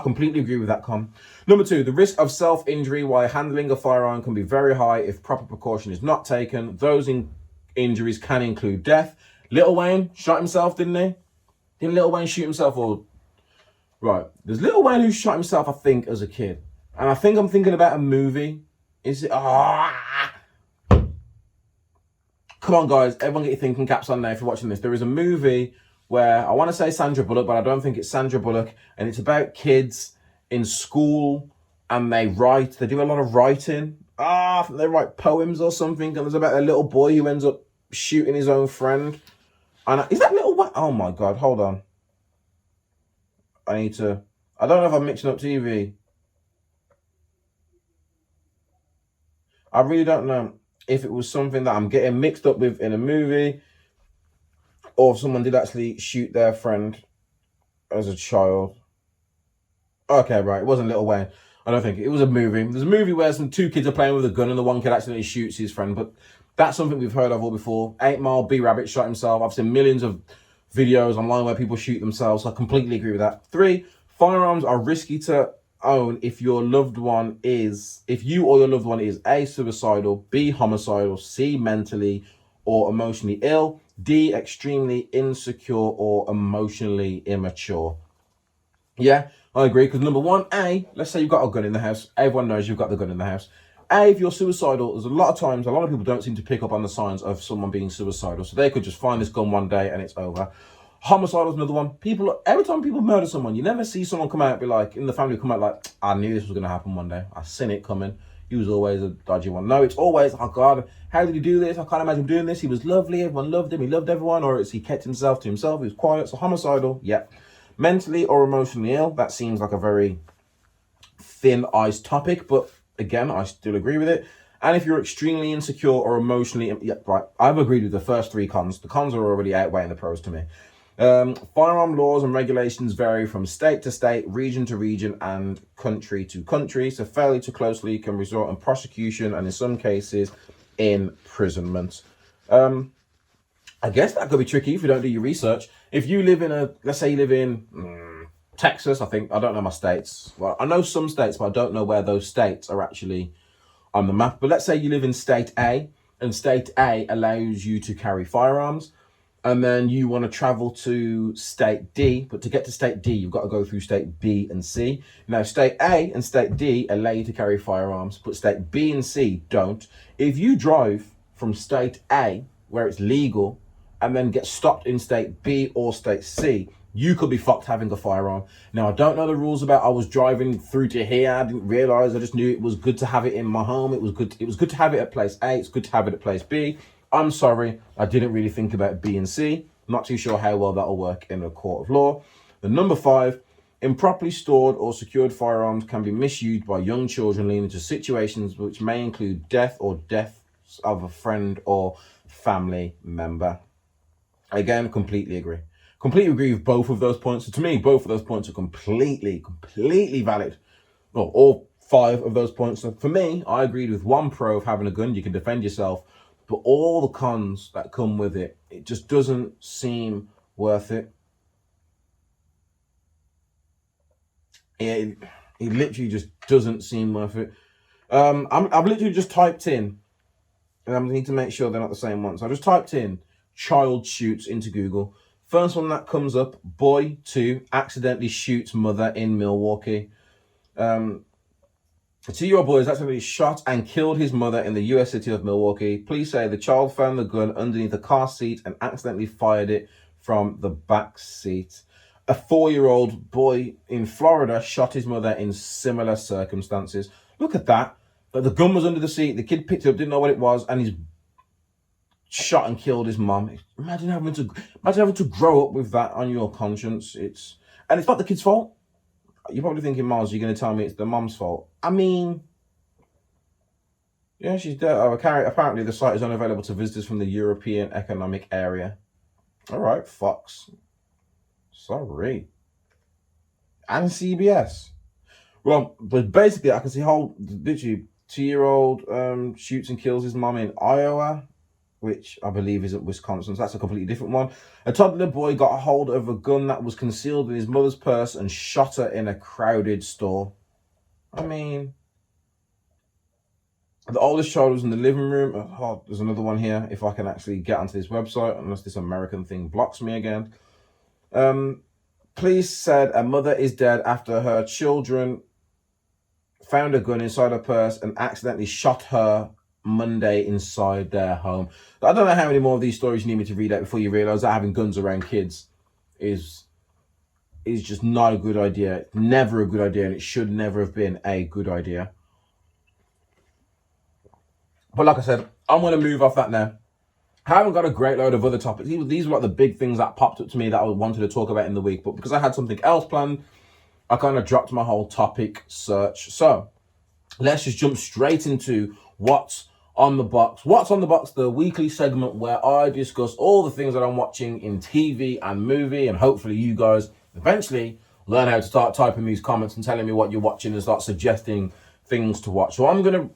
completely agree with that, Con. Number two, the risk of self-injury while handling a firearm can be very high if proper precaution is not taken. Those injuries can include death. Lil Wayne shot himself, didn't he? Didn't Lil Wayne shoot himself? Or right, there's Lil Wayne who shot himself, I think, as a kid. And I think I'm thinking about a movie. Is it? Come on, guys. Everyone get your thinking caps on now if you're watching this. There is a movie where I want to say Sandra Bullock, but I don't think it's Sandra Bullock. And it's about kids in school and they write. They do a lot of writing. I think they write poems or something. And there's about a little boy who ends up shooting his own friend. And is that Lil Wayne? Oh my God, hold on. I don't know if I'm mixing up TV. I really don't know if it was something that I'm getting mixed up with in a movie or if someone did actually shoot their friend as a child. Okay, right, it wasn't Lil Wayne. I don't think. It was a movie. There's a movie where two kids are playing with a gun and the one kid accidentally shoots his friend, but that's something we've heard of all before. 8 Mile, B-Rabbit shot himself. I've seen millions of videos online where people shoot themselves. So I completely agree with that. 3, firearms are risky to own if you or your loved one is A, suicidal, B, homicidal, C, mentally or emotionally ill, D, extremely insecure or emotionally immature. Yeah, I agree. Because number one, A, let's say you've got a gun in the house. Everyone knows you've got the gun in the house. A, if you're suicidal, there's a lot of times, a lot of people don't seem to pick up on the signs of someone being suicidal. So they could just find this gun one day and it's over. Homicidal is another one. Every time people murder someone, you never see someone come out and be like, in the family come out like, I knew this was going to happen one day. I seen it coming. He was always a dodgy one. No, it's always, oh God, how did he do this? I can't imagine him doing this. He was lovely. Everyone loved him. He loved everyone. Or he kept himself to himself. He was quiet. So homicidal, yeah. Mentally or emotionally ill, that seems like a very thin iced topic, but again, I still agree with it. And if you're extremely insecure or emotionally, yeah, right, I've agreed with the first 3 cons. The cons are already outweighing the pros to me. Firearm laws and regulations vary from state to state, region to region, and country to country. So failure to closely can result in prosecution and in some cases, imprisonment. I guess that could be tricky if you don't do your research. If you live let's say you live in Texas, I don't know my states. Well, I know some states, but I don't know where those states are actually on the map. But let's say you live in state A, and state A allows you to carry firearms, and then you want to travel to state D, but to get to state D, you've got to go through state B and C. Now, state A and state D allow you to carry firearms, but state B and C don't. If you drive from state A, where it's legal, and then get stopped in state B or state C, you could be fucked having a firearm. Now, I don't know the rules about I was driving through to here. I didn't realize. I just knew it was good to have it in my home. It was good to have it at place A. It's good to have it at place B. I'm sorry, I didn't really think about B and C. Not too sure how well that'll work in a court of law. The number 5, improperly stored or secured firearms can be misused by young children, leading to situations which may include death or deaths of a friend or family member. Again, completely agree. Completely agree with both of those points. So to me, both of those points are completely valid. Well, all 5 of those points. So for me, I agreed with one pro of having a gun. You can defend yourself. But all the cons that come with it, it just doesn't seem worth it. It literally just doesn't seem worth it. I've literally just typed in, and I need to make sure they're not the same one. So I just typed in child shoots into Google. First one that comes up, boy 2 accidentally shoots mother in Milwaukee. A 2-year-old boy has accidentally shot and killed his mother in the US city of Milwaukee. Police say the child found the gun underneath the car seat and accidentally fired it from the back seat. A 4-year-old boy in Florida shot his mother in similar circumstances. Look at that. But the gun was under the seat. The kid picked it up, didn't know what it was, and he's shot and killed his mum. Imagine having to grow up with that on your conscience. It's not the kid's fault. You're probably thinking, Miles, you're going to tell me it's the mum's fault. I mean, yeah, she's dead. Oh, apparently the site is unavailable to visitors from the European Economic Area. All right, Fox. Sorry. And CBS. Well, but basically, I can see how literally 2-year-old shoots and kills his mum in Iowa, which I believe is at Wisconsin. So that's a completely different one. A toddler boy got a hold of a gun that was concealed in his mother's purse and shot her in a crowded store. I mean, the oldest child was in the living room. Oh, there's another one here. If I can actually get onto this website, unless this American thing blocks me again. Police said a mother is dead after her children found a gun inside her purse and accidentally shot her Monday inside their home. I don't know how many more of these stories you need me to read out before you realize that having guns around kids is just not a good idea. Never a good idea, and it should never have been a good idea. But like I said, I'm going to move off that now. I haven't got a great load of other topics. These were like the big things that popped up to me that I wanted to talk about in the week. But because I had something else planned, I kind of dropped my whole topic search. So let's just jump straight into what's on the box. What's on the box, the weekly segment where I discuss all the things that I'm watching in TV and movie. And hopefully you guys eventually learn how to start typing these comments and telling me what you're watching and start suggesting things to watch. So I'm going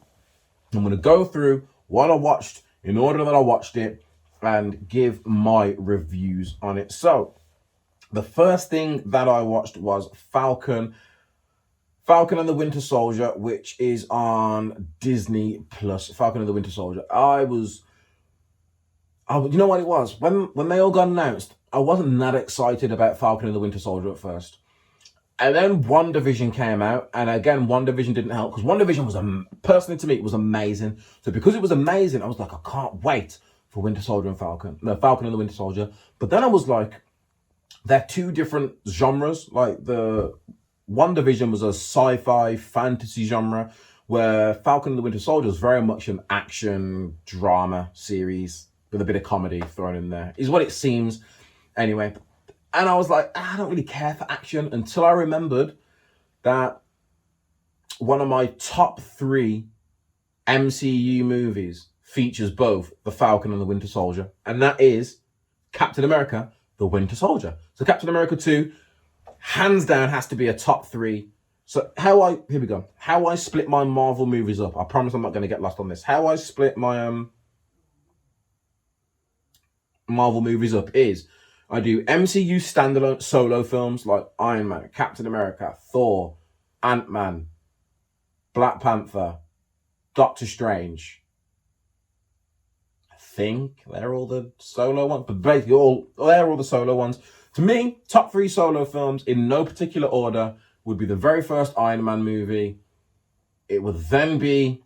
to go through what I watched in order that I watched it and give my reviews on it. So the first thing that I watched was Falcon and the Winter Soldier, which is on Disney Plus. Falcon and the Winter Soldier. You know what it was? When they all got announced, I wasn't that excited about Falcon and the Winter Soldier at first. And then WandaVision came out, and again, WandaVision didn't help, because WandaVision was, personally to me, it was amazing. So because it was amazing, I was like, I can't wait for Winter Soldier and Falcon and the Winter Soldier. But then I was like, they're two different genres. Like the WandaVision was a sci-fi fantasy genre, where Falcon and the Winter Soldier is very much an action drama series with a bit of comedy thrown in there, is what it seems. Anyway. And I was like, I don't really care for action, until I remembered that one of my top 3 MCU movies features both the Falcon and the Winter Soldier, and that is Captain America, the Winter Soldier. So Captain America 2, hands down, has to be a top 3. So here we go. How I split my Marvel movies up. I promise I'm not going to get lost on this. How I split my Marvel movies up is, I do MCU standalone solo films like Iron Man, Captain America, Thor, Ant-Man, Black Panther, Doctor Strange. I think they're all the solo ones, but basically they're all the solo ones. To me, top 3 solo films in no particular order would be the very first Iron Man movie. It would then be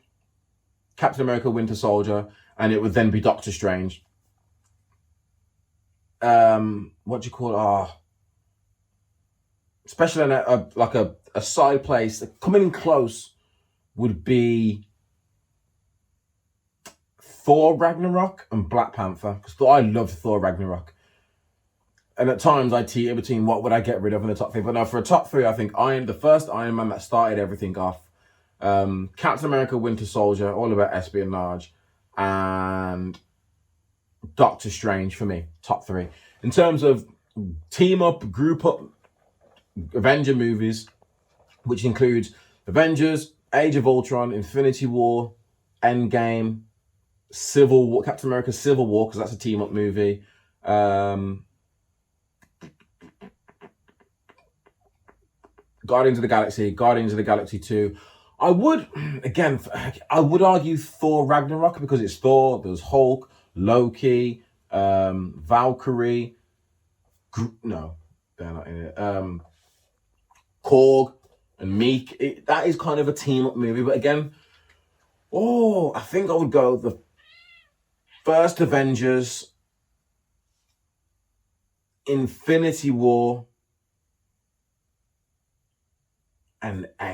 Captain America, Winter Soldier, and it would then be Doctor Strange. What do you call it? Especially in a side place, coming in close would be Thor Ragnarok and Black Panther, because I love Thor Ragnarok. And at times I teeter between what would I get rid of in the top 3. But now for a top 3, I think the first Iron Man that started everything off, Captain America, Winter Soldier, all about espionage, and Doctor Strange for me, top 3. In terms of team up, group up Avenger movies, which includes Avengers, Age of Ultron, Infinity War, Endgame, Civil War, Captain America Civil War, because that's a team up movie. Guardians of the Galaxy 2. I would argue Thor Ragnarok, because it's Thor, there's Hulk, Loki, Valkyrie. No, they're not in it. Korg and Meek. That is kind of a team up movie, but again, I think I would go the first Avengers, Infinity War, and I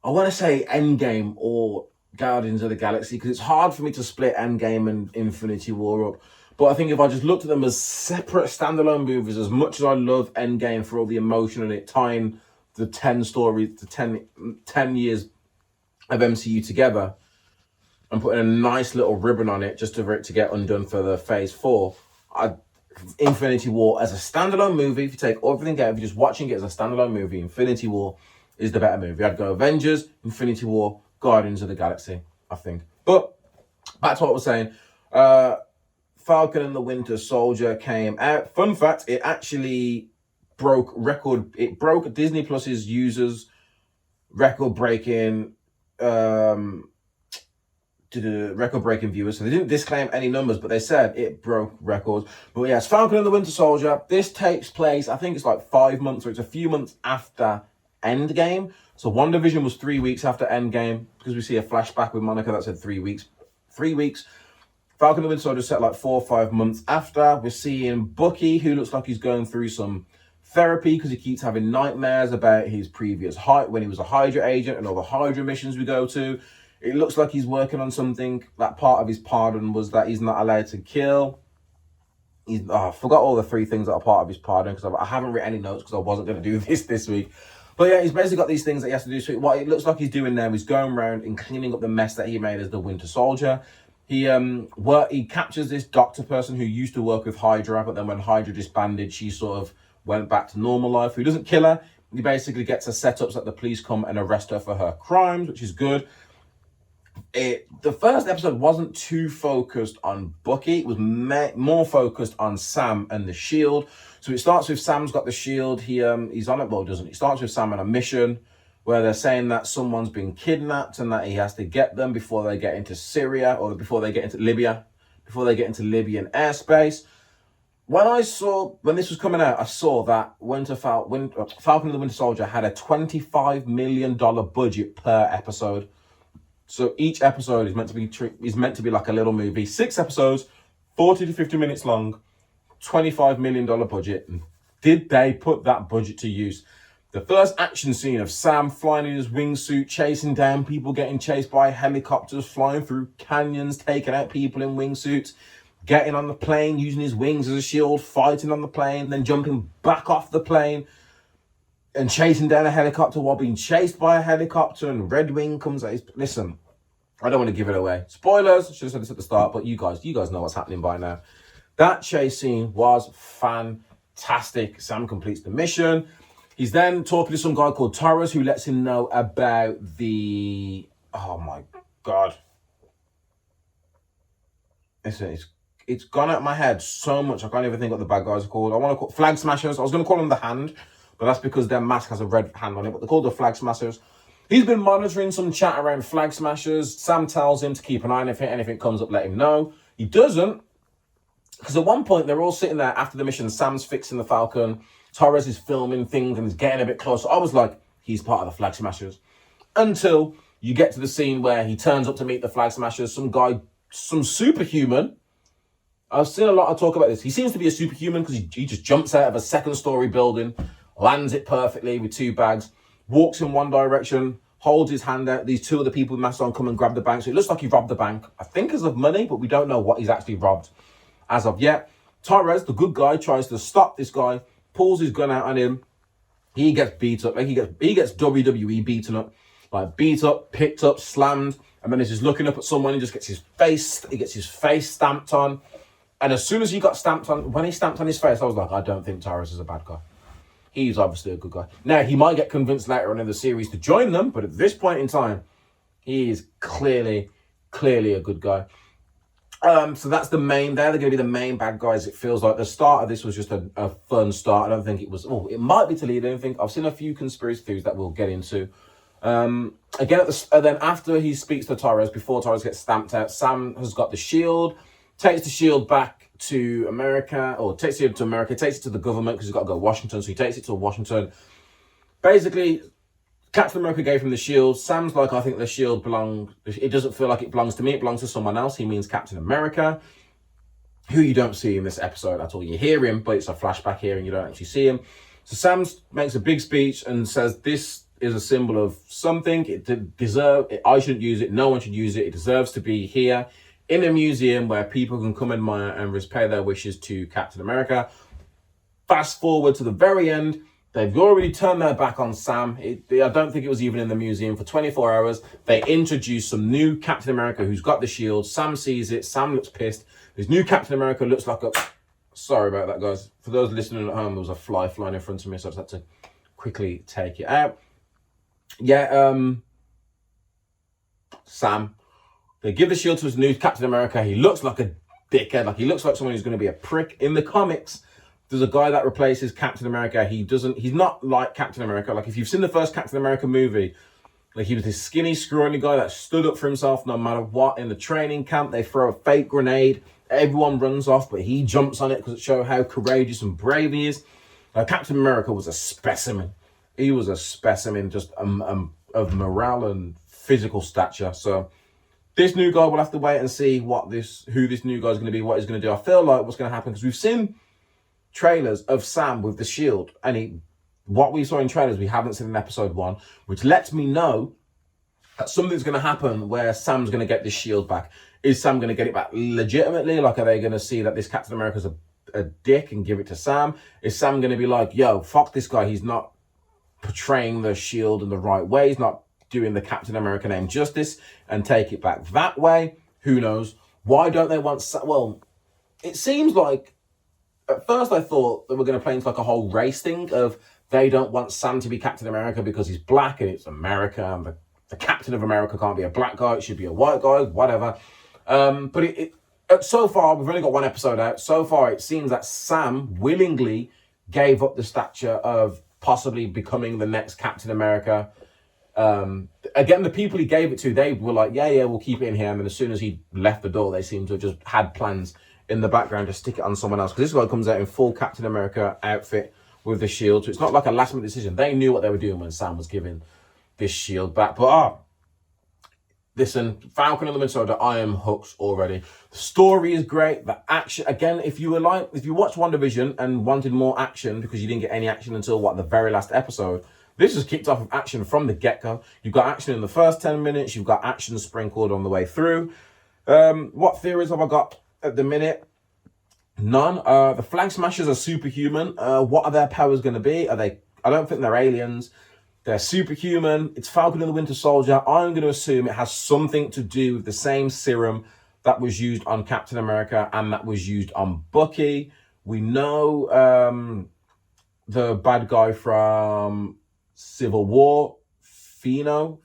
want to say Endgame or Guardians of the Galaxy, because it's hard for me to split Endgame and Infinity War up. But I think if I just looked at them as separate standalone movies, as much as I love Endgame for all the emotion and it tying the 10 stories, the 10 years of MCU together and putting a nice little ribbon on it just for it to get undone for the phase 4, Infinity War as a standalone movie, if you take everything out, if you're just watching it as a standalone movie, Infinity War is the better movie. I'd go Avengers, Infinity War, Guardians of the Galaxy, I think. But back to what I was saying. Falcon and the Winter Soldier came out. Fun fact, it actually broke Disney Plus's users record-breaking viewers. So they didn't disclaim any numbers, but they said it broke records. But yes, Falcon and the Winter Soldier. This takes place, I think it's like 5 months, or it's a few months after Endgame. So WandaVision was 3 weeks after Endgame, because we see a flashback with Monica that said 3 weeks. 3 weeks. Falcon and the Winter Soldier set like 4 or 5 months after. We're seeing Bucky, who looks like he's going through some therapy because he keeps having nightmares about his previous height when he was a Hydra agent and all the Hydra missions we go to. It looks like he's working on something. That part of his pardon was that he's not allowed to kill. I forgot all the 3 things that are part of his pardon, because I haven't written any notes because I wasn't going to do this week. But yeah, he's basically got these things that he has to do. So what it looks like he's doing now is going around and cleaning up the mess that he made as the Winter Soldier. He captures this doctor person who used to work with Hydra, but then when Hydra disbanded, she sort of went back to normal life. He doesn't kill her. He basically gets her set up so that the police come and arrest her for her crimes, which is good. The first episode wasn't too focused on Bucky. It was more focused on Sam and the Shield. So it starts with Sam's got the Shield. He's on it, well, doesn't. It starts with Sam on a mission where they're saying that someone's been kidnapped and that he has to get them before they get into Syria, or before they get into Libya, Libyan airspace. When this was coming out, I saw that Falcon and the Winter Soldier had a $25 million budget per episode. So each episode is meant to be like a little movie. 6 episodes, 40 to 50 minutes long, $25 million budget. Did they put that budget to use? The first action scene of Sam flying in his wingsuit, chasing down people, getting chased by helicopters, flying through canyons, taking out people in wingsuits, getting on the plane, using his wings as a shield, fighting on the plane, then jumping back off the plane and chasing down a helicopter while being chased by a helicopter, and Red Wing comes out. Listen, I don't want to give it away. Spoilers, should have said this at the start, but you guys know what's happening by now. That chase scene was fantastic. Sam completes the mission. He's then talking to some guy called Torres who lets him know about oh my God. Listen, it's gone out of my head so much, I can't even think what the bad guys are called. I want to call Flag Smashers. I was going to call them the Hand, but that's because their mask has a red hand on it, but they're called the Flag Smashers. He's been monitoring some chat around Flag Smashers. Sam tells him to keep an eye on it. If anything comes up, let him know. He doesn't, because at one point they're all sitting there after the mission. Sam's fixing the Falcon. Torres is filming things and is getting a bit closer. I was like, he's part of the Flag Smashers. Until you get to the scene where he turns up to meet the Flag Smashers. Some guy, some superhuman. I've seen a lot of talk about this. He seems to be a superhuman because he just jumps out of a 2nd-story building, lands it perfectly with 2 bags, walks in one direction, holds his hand out. These 2 other people with masks on come and grab the bank. So it looks like he robbed the bank, I think, as of money, but we don't know what he's actually robbed as of yet. Torres, the good guy, tries to stop this guy, pulls his gun out on him. He gets beat up. Like he gets WWE beaten up. Like beat up, picked up, slammed. And then he's just looking up at someone, he gets his face stamped on. And as soon as he got stamped on, when he stamped on his face, I was like, I don't think Tyrus is a bad guy. He's obviously a good guy. Now, he might get convinced later on in the series to join them, but at this point in time, he is clearly a good guy. So that's they're going to be the main bad guys. It feels like the start of this was just a fun start. I don't think it was, it might be Toledo. I don't think. I've seen a few conspiracy theories that we'll get into. Again, then after he speaks to Tyrus, before Tyrus gets stamped out, Sam has got the shield, takes the shield back to America, or takes it to America, takes it to the government because he's got to go to Washington, so he takes it to Washington. Basically, Captain America gave him the shield. Sam's like, I think the shield it doesn't feel like it belongs to me, it belongs to someone else. He means Captain America, who you don't see in this episode at all. You hear him, but it's a flashback here and you don't actually see him. So Sam makes a big speech and says, this is a symbol of something. I shouldn't use it. No one should use it. It deserves to be here in a museum where people can come admire and pay their wishes to Captain America. Fast forward to the very end. They've already turned their back on Sam. I don't think it was even in the museum for 24 hours. They introduce some new Captain America who's got the shield. Sam sees it. Sam looks pissed. This new Captain America looks like a... Sorry about that, guys. For those listening at home, there was a fly flying in front of me, so I just had to quickly take it out. Sam. They give the shield to his new Captain America. He looks like a dickhead. Like, he looks like someone who's going to be a prick. In the comics, there's a guy that replaces Captain America. He's not like Captain America. Like, if you've seen the first Captain America movie, like, he was this skinny, scrawny guy that stood up for himself no matter what. In the training camp, they throw a fake grenade. Everyone runs off, but he jumps on it because it shows how courageous and brave he is. Captain America was a specimen. He was a specimen just of morale and physical stature. So this new guy, we'll have to wait and see who this new guy is going to be, what he's going to do. I feel like what's going to happen, because we've seen trailers of Sam with the shield, and what we saw in trailers we haven't seen in episode 1, which lets me know that something's going to happen where Sam's going to get this shield back. Is Sam going to get it back legitimately? Like, are they going to see that this Captain America's a dick and give it to Sam? Is Sam going to be like, yo, fuck this guy, he's not portraying the shield in the right way, he's not doing the Captain America name justice, and take it back that way? Who knows? Why don't they want Sam? Well, it seems like at first I thought they were going to play into like a whole race thing of they don't want Sam to be Captain America because he's black and it's America, and the Captain of America can't be a black guy, it should be a white guy, whatever. But so far, we've only got one episode out. So far, it seems that Sam willingly gave up the stature of possibly becoming the next Captain America. Again, the people he gave it to, they were like, yeah, we'll keep it in here. And then as soon as he left the door, they seem to have just had plans in the background to stick it on someone else. Because this guy comes out in full Captain America outfit with the shield. So it's not like a last minute decision. They knew what they were doing when Sam was giving this shield back. But listen, Falcon and the Winter Soldier, I am hooked already. The story is great. The action, again, if you watched WandaVision and wanted more action because you didn't get any action until the very last episode, this is kicked off with action from the get-go. You've got action in the first 10 minutes. You've got action sprinkled on the way through. What theories have I got at the minute? None. The Flag Smashers are superhuman. What are their powers going to be? I don't think they're aliens. They're superhuman. It's Falcon and the Winter Soldier. I'm going to assume it has something to do with the same serum that was used on Captain America and that was used on Bucky. We know the bad guy from Civil War, Zemo,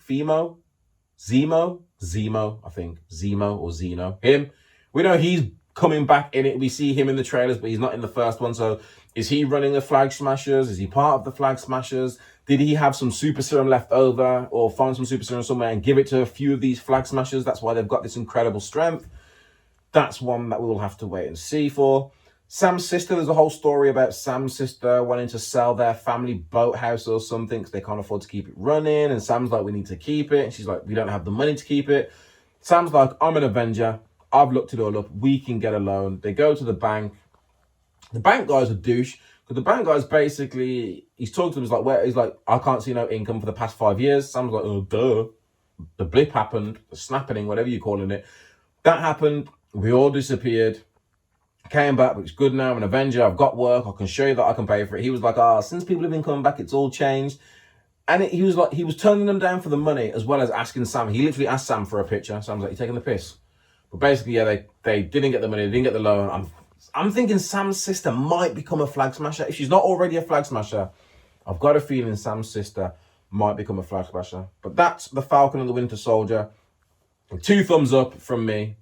I think. Zemo or Zeno. Him. We know he's coming back in it. We see him in the trailers, but he's not in the first one. So is he running the Flag Smashers? Is he part of the Flag Smashers? Did he have some super serum left over or find some super serum somewhere and give it to a few of these Flag Smashers? That's why they've got this incredible strength. That's one that we will have to wait and see for. Sam's sister, there's a whole story about Sam's sister wanting to sell their family boathouse or something because they can't afford to keep it running. And Sam's like, we need to keep it. And she's like, we don't have the money to keep it. Sam's like, I'm an Avenger. I've looked it all up. We can get a loan. They go to the bank. The bank guy's a douche. Because the bank guy's basically, he's talking to him, he's like, I can't see no income for the past 5 years. Sam's like, oh, duh. The blip happened, the snapping, whatever you're calling it. That happened. We all disappeared. Came back, but it's good now. I'm an Avenger. I've got work. I can show you that I can pay for it. He was like, since people have been coming back, it's all changed. And he was turning them down for the money as well as asking Sam. He literally asked Sam for a picture. Sam's like, "You taking the piss?" But basically, yeah, they didn't get the money. They didn't get the loan. I'm thinking Sam's sister might become a flag smasher. If she's not already a flag smasher, I've got a feeling Sam's sister might become a flag smasher. But that's The Falcon and the Winter Soldier. 2 thumbs up from me.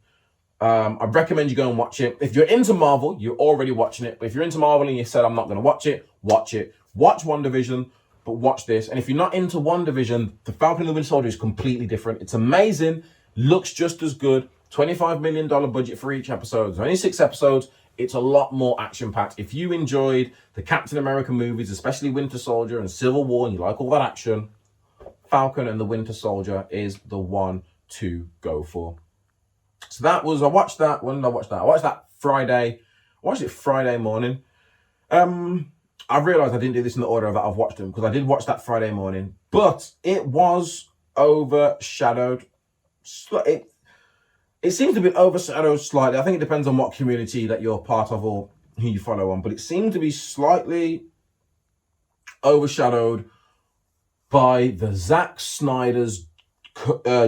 I recommend you go and watch it. If you're into Marvel, you're already watching it. But if you're into Marvel and you said, I'm not going to watch it, watch it. Watch WandaVision, but watch this. And if you're not into WandaVision, The Falcon and the Winter Soldier is completely different. It's amazing. Looks just as good. $25 million budget for each episode. There's only 6 episodes. It's a lot more action-packed. If you enjoyed the Captain America movies, especially Winter Soldier and Civil War, and you like all that action, Falcon and the Winter Soldier is the one to go for. So I watched that. When did I watch that? I watched that Friday. I watched it Friday morning. I realized I didn't do this in the order that I've watched them, because I did watch that Friday morning, but it was overshadowed. It seems to be overshadowed slightly. I think it depends on what community that you're part of or who you follow on, but it seemed to be slightly overshadowed by the Zack Snyder's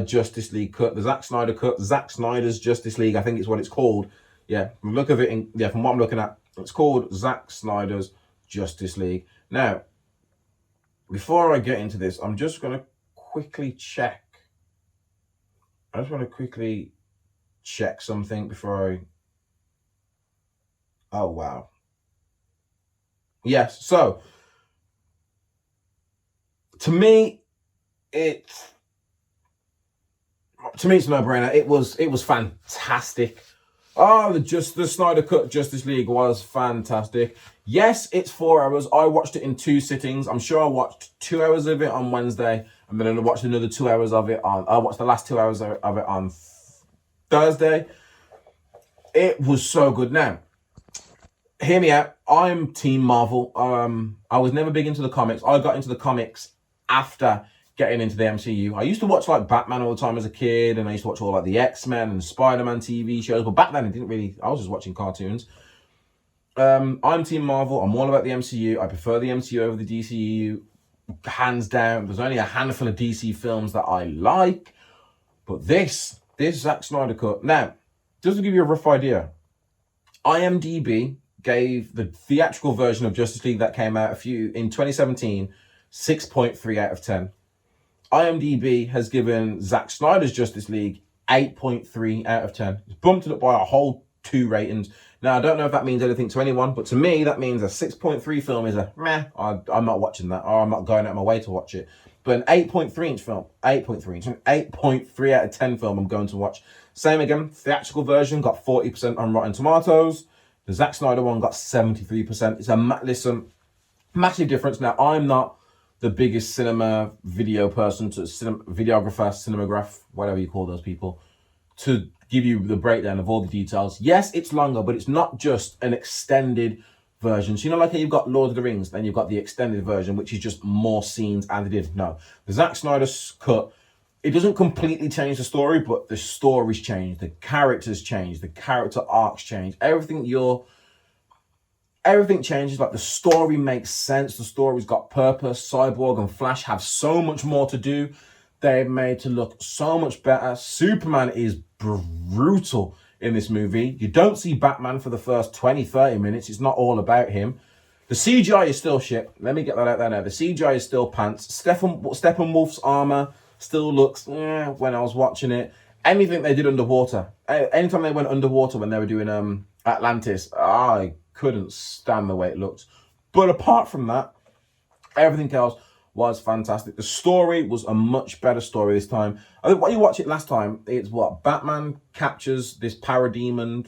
Justice League cut, the Zack Snyder cut, Zack Snyder's Justice League, I think it's what it's called. Yeah, from the look of it, from what I'm looking at, it's called Zack Snyder's Justice League. Now, before I get into this, I'm just going to quickly check. I just want to quickly check something before I... Oh, wow. Yes, so, to me, it's a no-brainer. It was fantastic. Oh, the Snyder Cut Justice League was fantastic. Yes, it's 4 hours. I watched it in 2 sittings. I'm sure I watched 2 hours of it on Wednesday, and then I watched another 2 hours of it on... I watched the last 2 hours of it on Thursday. It was so good. Now, hear me out. I'm Team Marvel. I was never big into the comics. I got into the comics after getting into the MCU. I used to watch like Batman all the time as a kid, and I used to watch all like the X-Men and Spider-Man TV shows, but back then I was just watching cartoons. I'm Team Marvel. I'm all about the MCU. I prefer the MCU over the DCU, hands down. There's only a handful of DC films that I like, but this Zack Snyder cut. Now, just to give you a rough idea, IMDb gave the theatrical version of Justice League that came out in 2017 6.3 out of 10. IMDb has given Zack Snyder's Justice League 8.3 out of 10. It's bumped it up by a whole 2 ratings. Now, I don't know if that means anything to anyone, but to me, that means a 6.3 film is a meh. I'm not watching that, or I'm not going out of my way to watch it. But an 8.3-inch film, an 8.3 out of 10 film I'm going to watch. Same again, theatrical version got 40% on Rotten Tomatoes. The Zack Snyder one got 73%. It's massive difference. Now, I'm not the biggest cinema video person, videographer, cinematograph, whatever you call those people, to give you the breakdown of all the details. Yes, it's longer, but it's not just an extended version. So, like how you've got Lord of the Rings, then you've got the extended version, which is just more scenes added in. No, the Zack Snyder's cut, it doesn't completely change the story, but the stories change, the characters change, the character arcs change, everything changes. Like, the story makes sense. The story's got purpose. Cyborg and Flash have so much more to do. They're made to look so much better. Superman is brutal in this movie. You don't see Batman for the first 20-30 minutes. It's not all about him. The CGI is still shit. Let me get that out there now. The CGI is still pants. Steppenwolf's armor still looks when I was watching it. Anything they did underwater. Anytime they went underwater when they were doing Atlantis, I couldn't stand the way it looked. But apart from that, everything else was fantastic. The story was a much better story this time. I think when you watch it last time, it's what? Batman captures this parademon,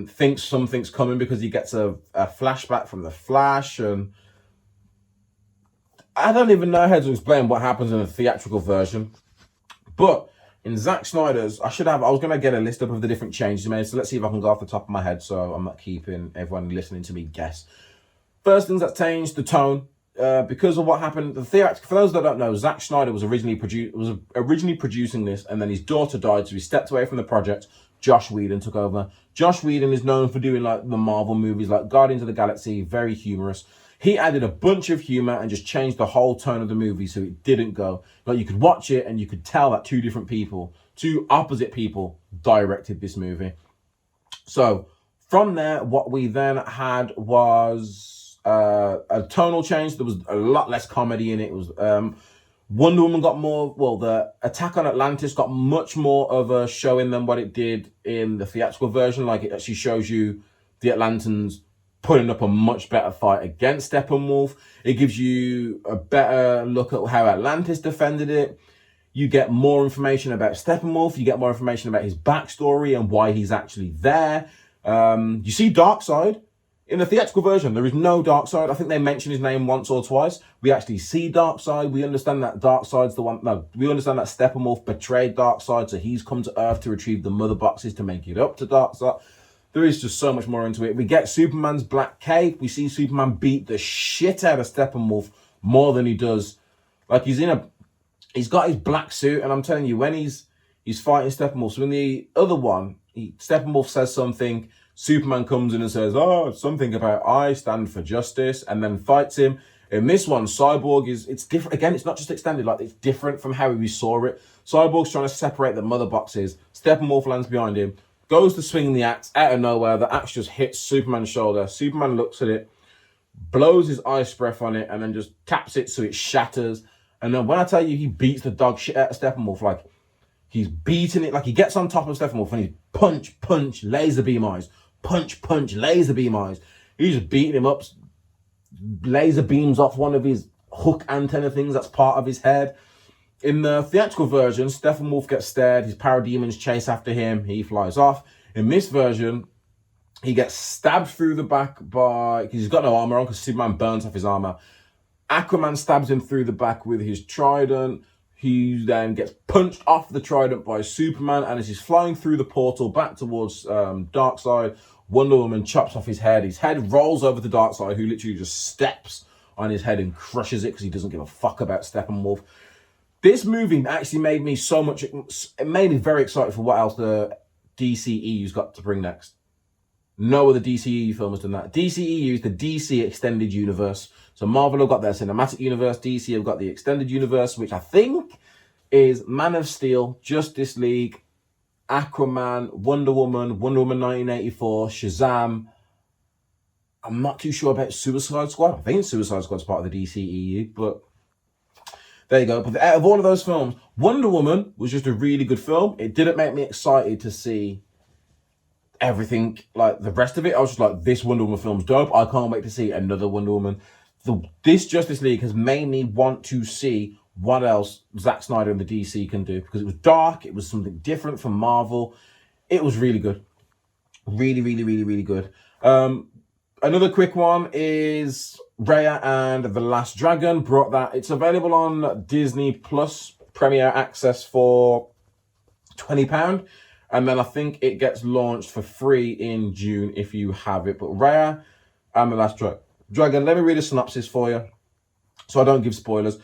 thinks something's coming because he gets a flashback from the Flash, and I don't even know how to explain what happens in the theatrical version. But in Zack Snyder's, I was going to get a list up of the different changes made, so let's see if I can go off the top of my head so I'm not keeping everyone listening to me guess. First things that changed, the tone. Because of what happened, the theatrical. For those that don't know, Zack Snyder was originally producing this, and then his daughter died, so he stepped away from the project. Josh Whedon took over. Josh Whedon is known for doing like the Marvel movies, like Guardians of the Galaxy, very humorous. He added a bunch of humor and just changed the whole tone of the movie so it didn't go. Like, you could watch it and you could tell that two opposite people directed this movie. So from there, what we then had was a tonal change. There was a lot less comedy in it. It was Wonder Woman got more, the Attack on Atlantis got much more of a showing than what it did in the theatrical version. Like, it actually shows you the Atlantans putting up a much better fight against Steppenwolf. It gives you a better look at how Atlantis defended it. You get more information about Steppenwolf. You get more information about his backstory and why he's actually there. You see Darkseid. In the theatrical version, there is no Darkseid. I think they mention his name once or twice. We actually see Darkseid. We understand that Darkseid's the one. No, we understand that Steppenwolf betrayed Darkseid, so he's come to Earth to retrieve the mother boxes to make it up to Darkseid. There is just so much more into it. We get Superman's black cape. We see Superman beat the shit out of Steppenwolf more than he does. Like, he's got his black suit, and I'm telling you, when he's fighting Steppenwolf, so in the other one, Steppenwolf says something. Superman comes in and says, something about I stand for justice, and then fights him. In this one, Cyborg it's different. Again, it's not just extended, like, it's different from how we saw it. Cyborg's trying to separate the mother boxes. Steppenwolf lands behind him, goes to swing the axe. Out of nowhere, the axe just hits Superman's shoulder. Superman looks at it, blows his ice breath on it, and then just taps it so it shatters. And then when I tell you he beats the dog shit out of Steppenwolf, like, he's beating it, like, he gets on top of Steppenwolf and he's punch, laser beam eyes. Punch, laser beam eyes. He's just beating him up. Laser beams off one of his hook antenna things that's part of his head. In the theatrical version, Steppenwolf gets stared. His parademons chase after him. He flies off. In this version, he gets stabbed through the back because he's got no armor on because Superman burns off his armor. Aquaman stabs him through the back with his trident. He then gets punched off the trident by Superman, and as he's flying through the portal back towards Darkseid, Wonder Woman chops off his head. His head rolls over to Darkseid, who literally just steps on his head and crushes it because he doesn't give a fuck about Steppenwolf. This movie actually made me it made me very excited for what else the DCEU's got to bring next. No other DCEU film has done that. DCEU is the DC Extended Universe. So Marvel have got their cinematic universe. DC have got the Extended Universe, which I think is Man of Steel, Justice League, Aquaman, Wonder Woman 1984, Shazam. I'm not too sure about Suicide Squad. I think Suicide Squad's part of the DCEU, but there you go. But out of all of those films, Wonder Woman was just a really good film. It didn't make me excited to see everything like the rest of it. I was just like, this Wonder Woman film's dope. I can't wait to see another Wonder Woman. This Justice League has made me want to see what else Zack Snyder and the DC can do, because it was dark. It was something different from Marvel. It was really good. Really, really, really, really good. Another quick one is Raya and the Last Dragon. Brought that. It's available on Disney Plus Premier Access for £20. And then I think it gets launched for free in June if you have it. But Raya and the Last Dragon. Let me read a synopsis for you so I don't give spoilers.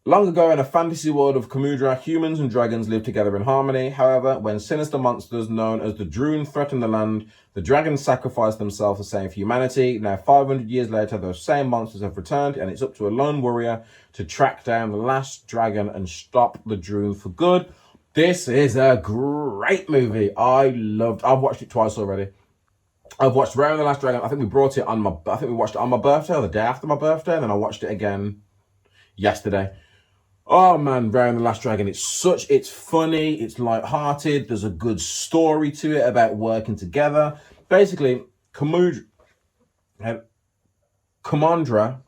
Long ago, in a fantasy world of Kamudra, humans and dragons live together in harmony. However, when sinister monsters known as the Droon threaten the land, the dragons sacrifice themselves to save humanity. Now, 500 years later, those same monsters have returned, and it's up to a lone warrior to track down the last dragon and stop the Droon for good. This is a great movie. I've watched it twice already. I've watched Raya and the Last Dragon. I think we watched it on my birthday or the day after my birthday, and then I watched it again yesterday. Oh man, Raya and the Last Dragon. It's funny, it's light-hearted, there's a good story to it about working together. Basically, Kamandra, I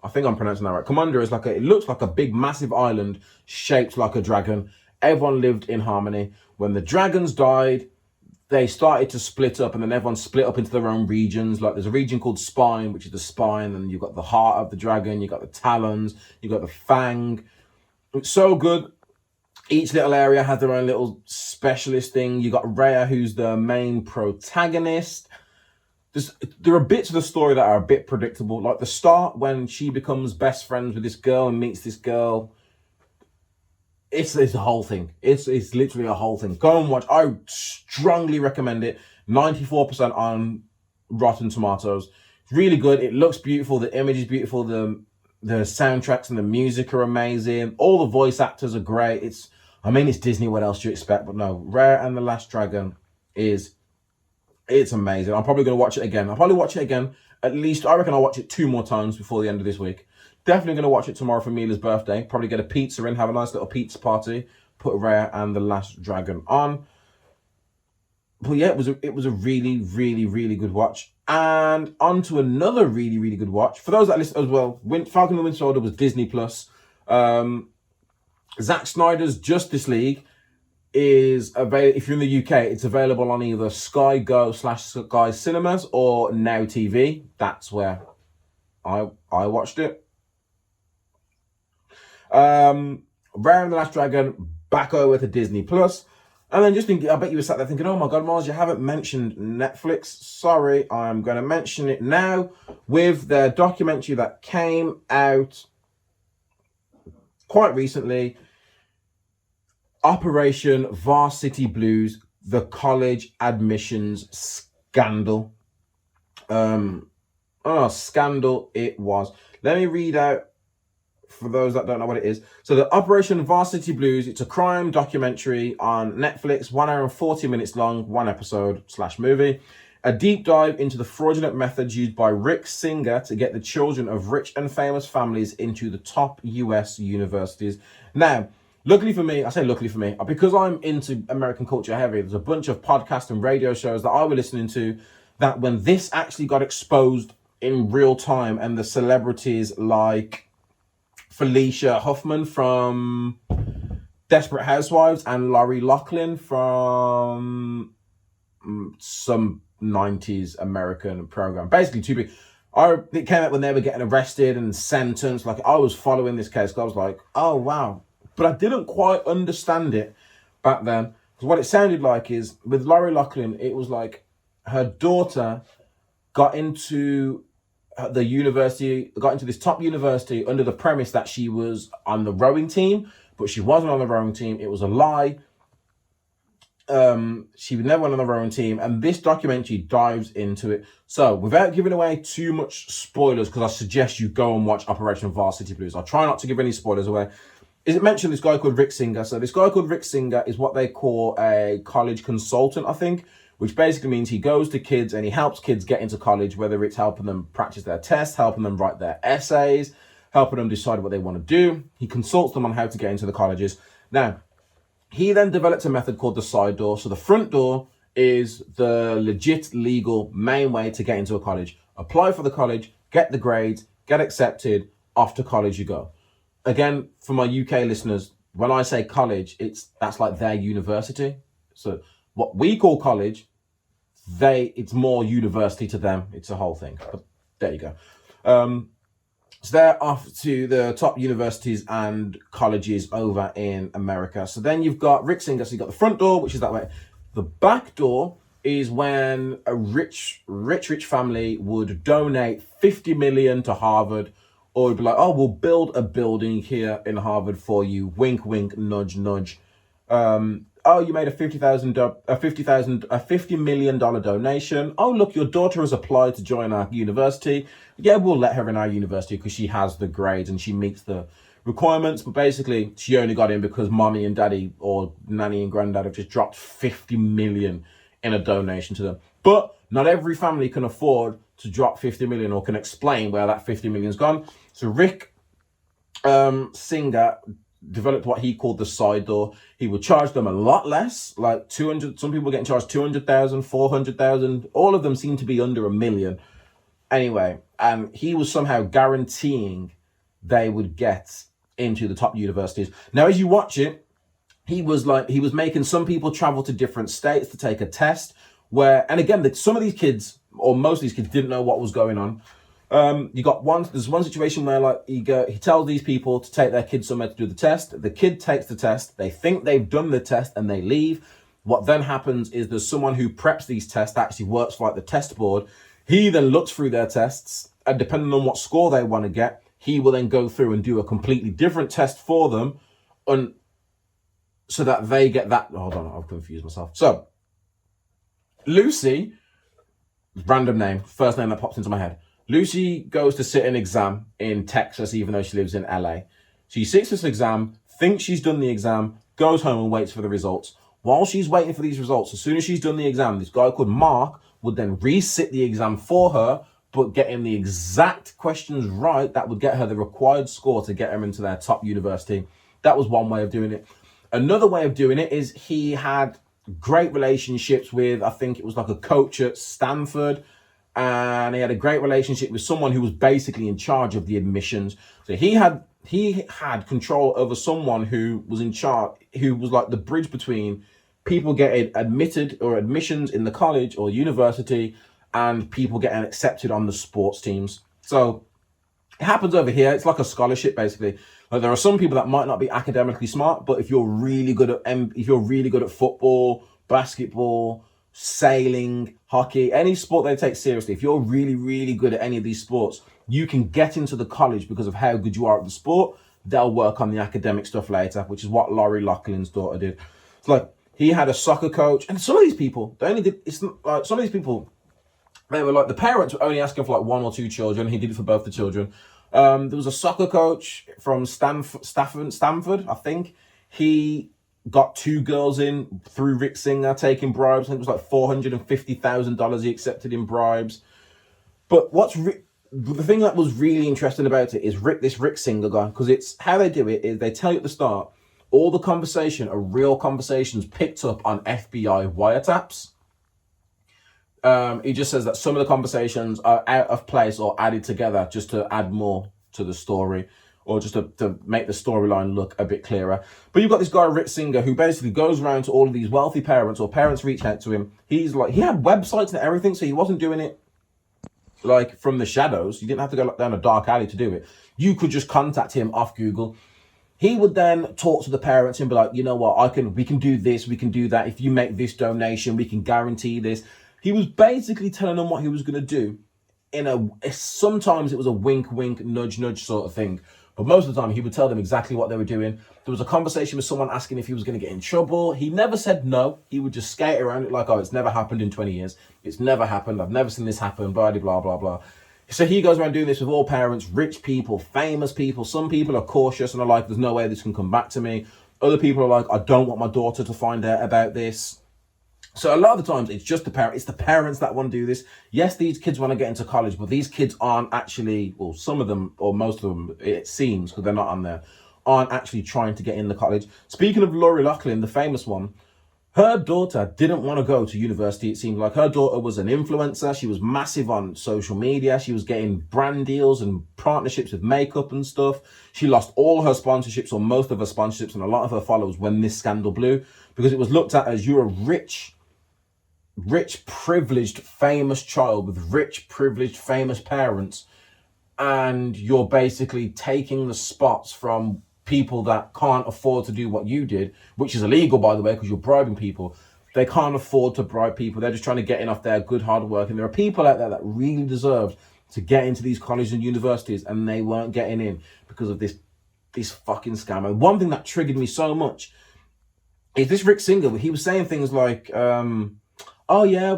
think I'm pronouncing that right. Kamandra is it looks like a big, massive island shaped like a dragon. Everyone lived in harmony. When the dragons died, they started to split up, and then everyone split up into their own regions. Like, there's a region called Spine, which is the spine, and you've got the heart of the dragon, you've got the talons, you've got the fang. It's so good. Each little area has their own little specialist thing. You got Raya, who's the main protagonist. There are bits of the story that are a bit predictable. Like the start, when she becomes best friends with this girl and meets this girl. It's a whole thing. It's literally a whole thing. Go and watch. I strongly recommend it. 94% on Rotten Tomatoes. really good. It looks beautiful. The image is beautiful. The soundtracks and the music are amazing. All the voice actors are great. It's Disney. What else do you expect? But no, Raya and the Last Dragon it's amazing. I'm probably going to watch it again. I'll probably watch it again. At least, I reckon I'll watch it 2 more times before the end of this week. Definitely going to watch it tomorrow for Mila's birthday. Probably get a pizza in, have a nice little pizza party. Put Raya and the Last Dragon on. But yeah, it was a really, really, really good watch. And on to another really, really good watch. For those that listen as well, Falcon and the Winter Soldier was Disney+. Zack Snyder's Justice League is available. If you're in the UK, it's available on either Sky Go / Sky Cinemas or Now TV. That's where I watched it. Raya and the Last Dragon back over to Disney+. And then just thinking, I bet you were sat there thinking, oh my God, Miles, you haven't mentioned Netflix. Sorry, I'm going to mention it now with their documentary that came out quite recently. Operation Varsity Blues, the college admissions scandal. Scandal it was. Let me read out for those that don't know what it is. So the Operation Varsity Blues, it's a crime documentary on Netflix, 1 hour and 40 minutes long, 1 episode / movie. A deep dive into the fraudulent methods used by Rick Singer to get the children of rich and famous families into the top US universities. Now, luckily for me, I say luckily for me, because I'm into American culture heavy, there's a bunch of podcasts and radio shows that I was listening to that when this actually got exposed in real time, and the celebrities like Felicia Huffman from Desperate Housewives and Lori Loughlin from some 90s American program. Basically, two people. It came out when they were getting arrested and sentenced. Like, I was following this case. I was like, oh, wow. But I didn't quite understand it back then. Because what it sounded like is, with Lori Loughlin, it was like her daughter got into the university, got into this top university under the premise that she was on the rowing team, but she wasn't on the rowing team. It was a lie. She never went on the rowing team, and this documentary dives into it. So without giving away too much spoilers, because I suggest you go and watch Operation Varsity Blues. I'll try not to give any spoilers away. Is it mentioned this guy called Rick Singer? So this guy called Rick Singer is what they call a college consultant, I think, which basically means he goes to kids and he helps kids get into college, whether it's helping them practice their tests, helping them write their essays, helping them decide what they want to do. He consults them on how to get into the colleges. Now, he then developed a method called the side door. So the front door is the legit, legal, main way to get into a college. Apply for the college, get the grades, get accepted, off to college you go. Again, for my UK listeners, when I say college, that's like their university. So what we call college, it's more university to them. It's a whole thing. But there you go. So they're off to the top universities and colleges over in America. So then you've got Rick Singer. So you've got the front door, which is that way. The back door is when a rich family would donate 50 million to Harvard, or would be like, oh, we'll build a building here in Harvard for you. Wink, wink, nudge, nudge. Oh, you made a $50 million donation. Oh, look, your daughter has applied to join our university. Yeah, we'll let her in our university because she has the grades and she meets the requirements. But basically, she only got in because mommy and daddy or nanny and granddad have just dropped 50 million in a donation to them. But not every family can afford to drop 50 million or can explain where that 50 million's gone. So Rick Singer developed what he called the side door. He would charge them a lot less, like 200. Some people were getting charged 200,000, 400,000. All of them seem to be under $1 million. Anyway, and he was somehow guaranteeing they would get into the top universities. Now, as you watch it, he was making some people travel to different states to take a test and again, some of these kids, or most of these kids, didn't know what was going on. There's one situation where he tells these people to take their kids somewhere to do the test. The kid takes the test. They think they've done the test and they leave. What then happens is there's someone who preps these tests, actually works for the test board. He then looks through their tests, and depending on what score they want to get, he will then go through and do a completely different test for them, so that they get that. Hold on, I've confused myself. So Lucy, random name, first name that pops into my head. Lucy goes to sit an exam in Texas, even though she lives in LA. She sits this exam, thinks she's done the exam, goes home and waits for the results. While she's waiting for these results, as soon as she's done the exam, this guy called Mark would then resit the exam for her, but getting the exact questions right that would get her the required score to get her into their top university. That was one way of doing it. Another way of doing it is he had great relationships with, I think it was like a coach at Stanford, and he had a great relationship with someone who was basically in charge of the admissions. So he had control over someone who was in charge, who was like the bridge between people getting admitted or admissions in the college or university and people getting accepted on the sports teams. So it happens over here. It's like a scholarship, basically. Like, there are some people that might not be academically smart, but if you're really good at football, basketball, sailing, hockey, any sport they take seriously, if you're really, really good at any of these sports, you can get into the college because of how good you are at the sport. They'll work on the academic stuff later, which is what Lori Loughlin's daughter did. It's like he had a soccer coach, and some of these people, they were like, the parents were only asking for like one or two children. He did it for both the children. There was a soccer coach from Stanford, I think. He got two girls in through Rick Singer taking bribes. I think it was like $450,000 he accepted in bribes. But the thing that was really interesting about it is this Rick Singer guy, because it's how they do it is they tell you at the start, all the conversation are real conversations picked up on FBI wiretaps. He just says that some of the conversations are out of place or added together just to add more to the story, or just to make the storyline look a bit clearer. But you've got this guy, Rick Singer, who basically goes around to all of these wealthy parents, or parents reach out to him. He had websites and everything, so he wasn't doing it like from the shadows. You didn't have to go down a dark alley to do it. You could just contact him off Google. He would then talk to the parents and be like, you know what, we can do this, we can do that. If you make this donation, we can guarantee this. He was basically telling them what he was going to do. Sometimes it was a wink, wink, nudge, nudge sort of thing. But most of the time, he would tell them exactly what they were doing. There was a conversation with someone asking if he was going to get in trouble. He never said no. He would just skate around it like, oh, it's never happened in 20 years. It's never happened. I've never seen this happen, blah, blah, blah, blah. So he goes around doing this with all parents, rich people, famous people. Some people are cautious and are like, there's no way this can come back to me. Other people are like, I don't want my daughter to find out about this. So a lot of the times it's just it's the parents that want to do this. Yes, these kids want to get into college, but these kids aren't actually, well, some of them or most of them, it seems, because they're not on there, aren't actually trying to get in the college. Speaking of Lori Loughlin, the famous one, her daughter didn't want to go to university. It seemed like her daughter was an influencer. She was massive on social media. She was getting brand deals and partnerships with makeup and stuff. She lost all her sponsorships, or most of her sponsorships, and a lot of her followers when this scandal blew, because it was looked at as, you're a rich, privileged, famous child with rich, privileged, famous parents, and you're basically taking the spots from people that can't afford to do what you did, which is illegal, by the way, because you're bribing people. They can't afford to bribe people. They're just trying to get in off their good hard work. And there are people out there that really deserved to get into these colleges and universities, and they weren't getting in because of this fucking scam. And one thing that triggered me so much is this Rick Singer. He was saying things like, oh yeah,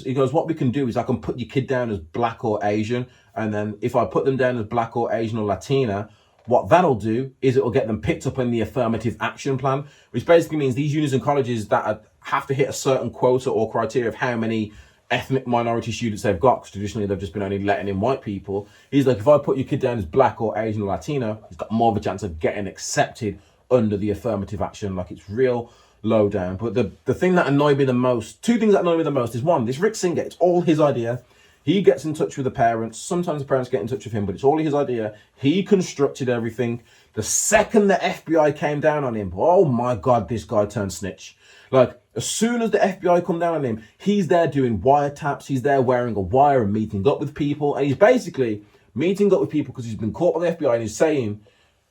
he goes, what we can do is I can put your kid down as black or Asian, and then if I put them down as black or Asian or Latina, what that'll do is it'll get them picked up in the affirmative action plan, which basically means these unis and colleges that have to hit a certain quota or criteria of how many ethnic minority students they've got, because traditionally they've just been only letting in white people. He's like, if I put your kid down as black or Asian or Latino, he's got more of a chance of getting accepted under the affirmative action. Like, it's real low down. But the thing that annoyed me the most, two things that annoy me the most, is one, this Rick Singer, it's all his idea. He gets in touch with the parents. Sometimes the parents get in touch with him, but it's all his idea. He constructed everything. The second the FBI came down on him, oh my God, this guy turned snitch. Like, as soon as the FBI come down on him, he's there doing wiretaps. He's there wearing a wire and meeting up with people. And he's basically meeting up with people because he's been caught by the FBI, and he's saying,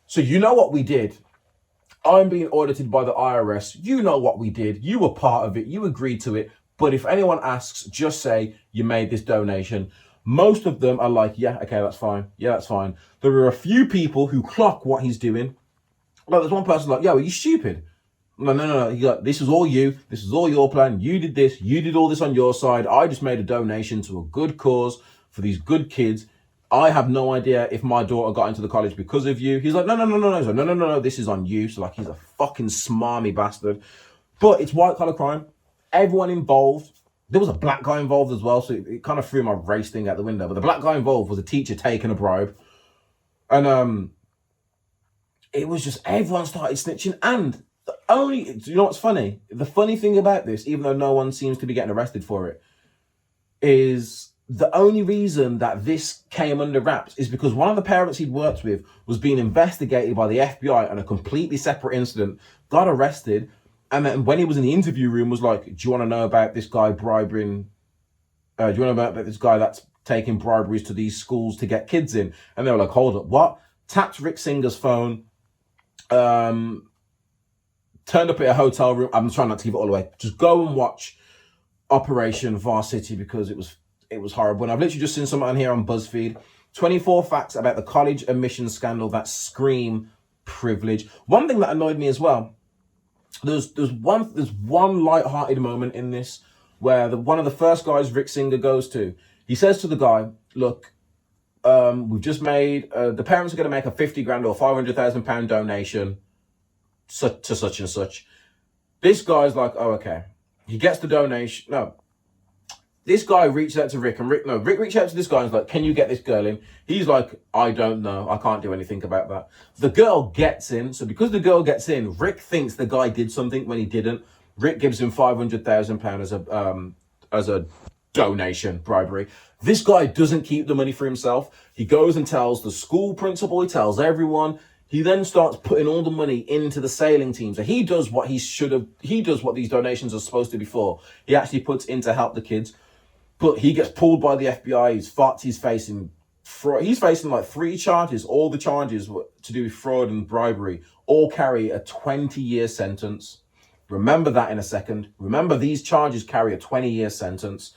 so you know what we did? I'm being audited by the IRS. You know what we did. You were part of it. You agreed to it. But if anyone asks, just say you made this donation. Most of them are like, yeah, okay, that's fine. Yeah, that's fine. There are a few people who clock what he's doing. Like, there's one person like, yo, are you stupid? No. He's like, this is all you. This is all your plan. You did this. You did all this on your side. I just made a donation to a good cause for these good kids. I have no idea if my daughter got into the college because of you. He's like, no, this is on you. So like, he's a fucking smarmy bastard. But it's white collar crime. Everyone involved. There was a black guy involved as well, so it kind of threw my race thing out the window. But the black guy involved was a teacher taking a bribe. And it was just, everyone started snitching. And you know what's funny? The funny thing about this, even though no one seems to be getting arrested for it, is the only reason that this came under wraps is because one of the parents he'd worked with was being investigated by the FBI on a completely separate incident, got arrested, and then when he was in the interview room was like, do you want to know about this guy bribing, do you want to know about this guy that's taking briberies to these schools to get kids in? And they were like, hold up, what? Tapped Rick Singer's phone, turned up at a hotel room. I'm trying not to give it all away. Just go and watch Operation Varsity because it was horrible. And I've literally just seen something on here on BuzzFeed. 24 facts about the college admissions scandal that scream privilege. One thing that annoyed me as well, there's one light-hearted moment in this where one of the first guys Rick Singer goes to, he says to the guy, look, we've just made, the parents are going to make a 50 grand or £500,000 donation to such and such. This guy's like, oh, okay. He gets the donation. No. This guy reached out to Rick, and Rick reached out to this guy and was like, can you get this girl in? He's like, I don't know. I can't do anything about that. The girl gets in. So because the girl gets in, Rick thinks the guy did something when he didn't. Rick gives him £500,000 as a donation, bribery. This guy doesn't keep the money for himself. He goes and tells the school principal. He tells everyone. He then starts putting all the money into the sailing team. So he does what he should have. He does what these donations are supposed to be for. He actually puts in to help the kids. But he gets pulled by the FBI. He's facing fraud. He's facing like 3 charges. All the charges to do with fraud and bribery all carry a 20-year sentence. Remember that in a second. Remember these charges carry a 20-year sentence.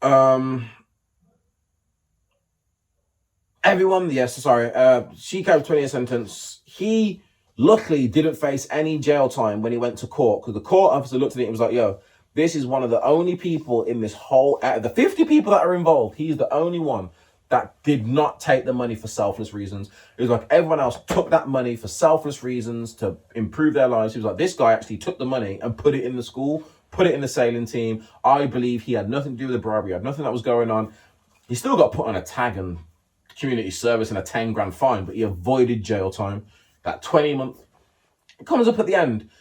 She carried a 20-year sentence. He luckily didn't face any jail time when he went to court, because the court officer looked at it and was like, yo, this is one of the only people in this whole, out of the 50 people that are involved, he's the only one that did not take the money for selfless reasons. It was like everyone else took that money for selfless reasons to improve their lives. He was like, this guy actually took the money and put it in the school, put it in the sailing team. I believe he had nothing to do with the bribery, had nothing that was going on. He still got put on a tag and community service and a 10 grand fine, but he avoided jail time. That 20-month, it comes up at the end.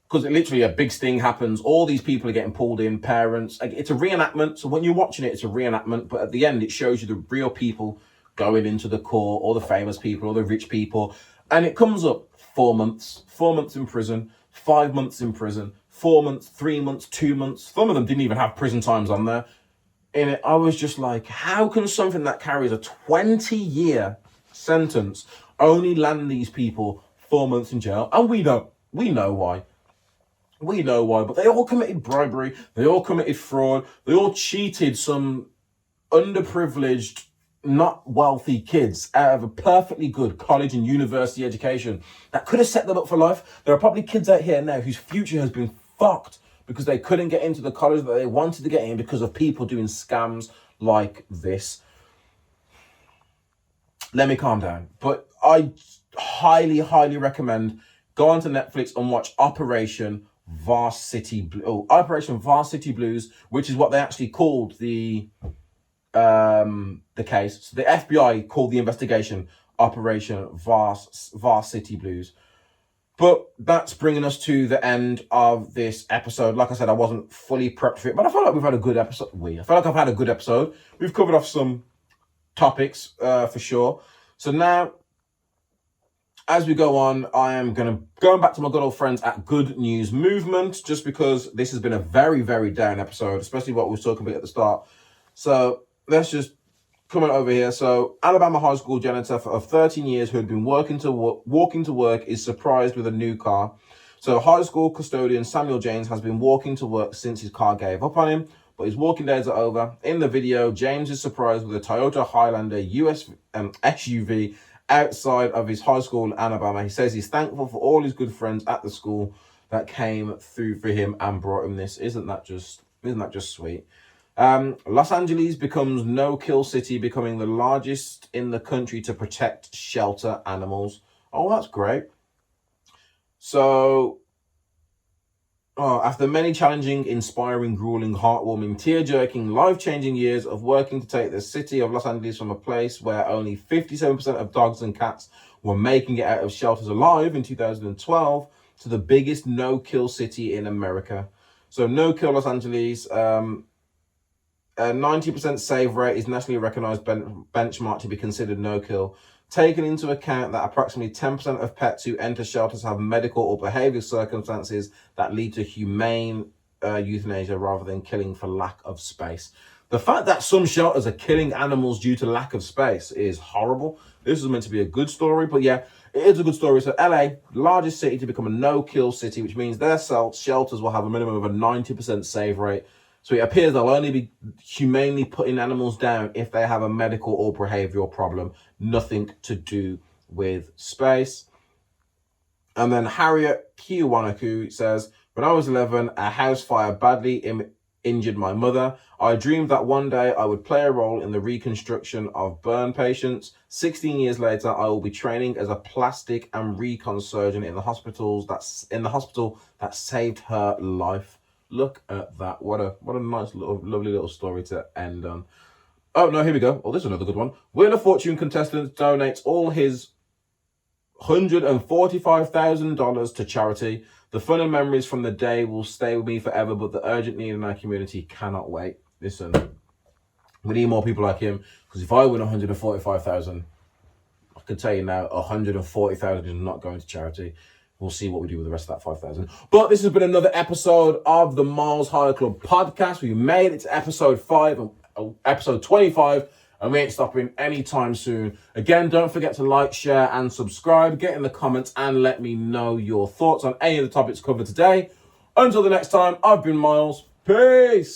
Because literally a big sting happens. All these people are getting pulled in, parents. It's a reenactment. So when you're watching it, it's a reenactment. But at the end, it shows you the real people going into the court, all the famous people, all the rich people. And it comes up 4 months, 4 months in prison, 5 months in prison, 4 months, 3 months, 2 months. Some of them didn't even have prison times on there. And I was just like, how can something that carries a 20-year sentence only land these people 4 months in jail? And we know why. We know why, but they all committed bribery. They all committed fraud. They all cheated some underprivileged, not wealthy kids out of a perfectly good college and university education that could have set them up for life. There are probably kids out here now whose future has been fucked because they couldn't get into the college that they wanted to get in because of people doing scams like this. Let me calm down. But I highly, highly recommend go onto Netflix and watch Operation Varsity Blues, which is what they actually called the case. So the FBI called the investigation Operation Varsity Blues. But that's bringing us to the end of this episode. Like I said, I wasn't fully prepped for it, but I feel like we've had a good episode. I feel like I've had a good episode. We've covered off some topics for sure. So now, as we go on, I am going back to my good old friends at Good News Movement, just because this has been a very, very down episode, especially what we were talking about at the start. So let's just come on over here. So Alabama high school janitor of 13 years who had been walking to work is surprised with a new car. So high school custodian Samuel James has been walking to work since his car gave up on him, but his walking days are over. In the video, James is surprised with a Toyota Highlander SUV outside of his high school in Alabama. He says he's thankful for all his good friends at the school that came through for him and brought him this. Isn't that just sweet? Los Angeles becomes no-kill city, becoming the largest in the country to protect shelter animals. Oh, that's great. So, after many challenging, inspiring, grueling, heartwarming, tear-jerking, life-changing years of working to take the city of Los Angeles from a place where only 57% of dogs and cats were making it out of shelters alive in 2012 to the biggest no-kill city in America. So no-kill Los Angeles, a 90% save rate is nationally recognized benchmark to be considered no-kill. Taking into account that approximately 10% of pets who enter shelters have medical or behavioral circumstances that lead to humane euthanasia rather than killing for lack of space. The fact that some shelters are killing animals due to lack of space is horrible. This is meant to be a good story, but yeah, it is a good story. So LA, largest city to become a no-kill city, which means their shelters will have a minimum of a 90% save rate. So it appears they'll only be humanely putting animals down if they have a medical or behavioral problem, nothing to do with space. And then Harriet Kiwanaku says, when I was 11, a house fire badly injured my mother. I dreamed that one day I would play a role in the reconstruction of burn patients. 16 years later, I will be training as a plastic and recon surgeon in the hospital that saved her life. Look at that. What a nice lovely little story to end on. Oh no, here we go. Oh, this is another good one. Wheel of Fortune contestant donates all his $145,000 to charity. The fun and memories from the day will stay with me forever, but the urgent need in our community cannot wait. Listen, we need more people like him, because if I win 145,000, I can tell you now, 140,000 is not going to charity. We'll see what we do with the rest of that 5,000. But this has been another episode of the Miles High Club podcast. We made it to episode 25, and we ain't stopping anytime soon. Again, don't forget to like, share, and subscribe. Get in the comments and let me know your thoughts on any of the topics covered today. Until the next time, I've been Miles. Peace.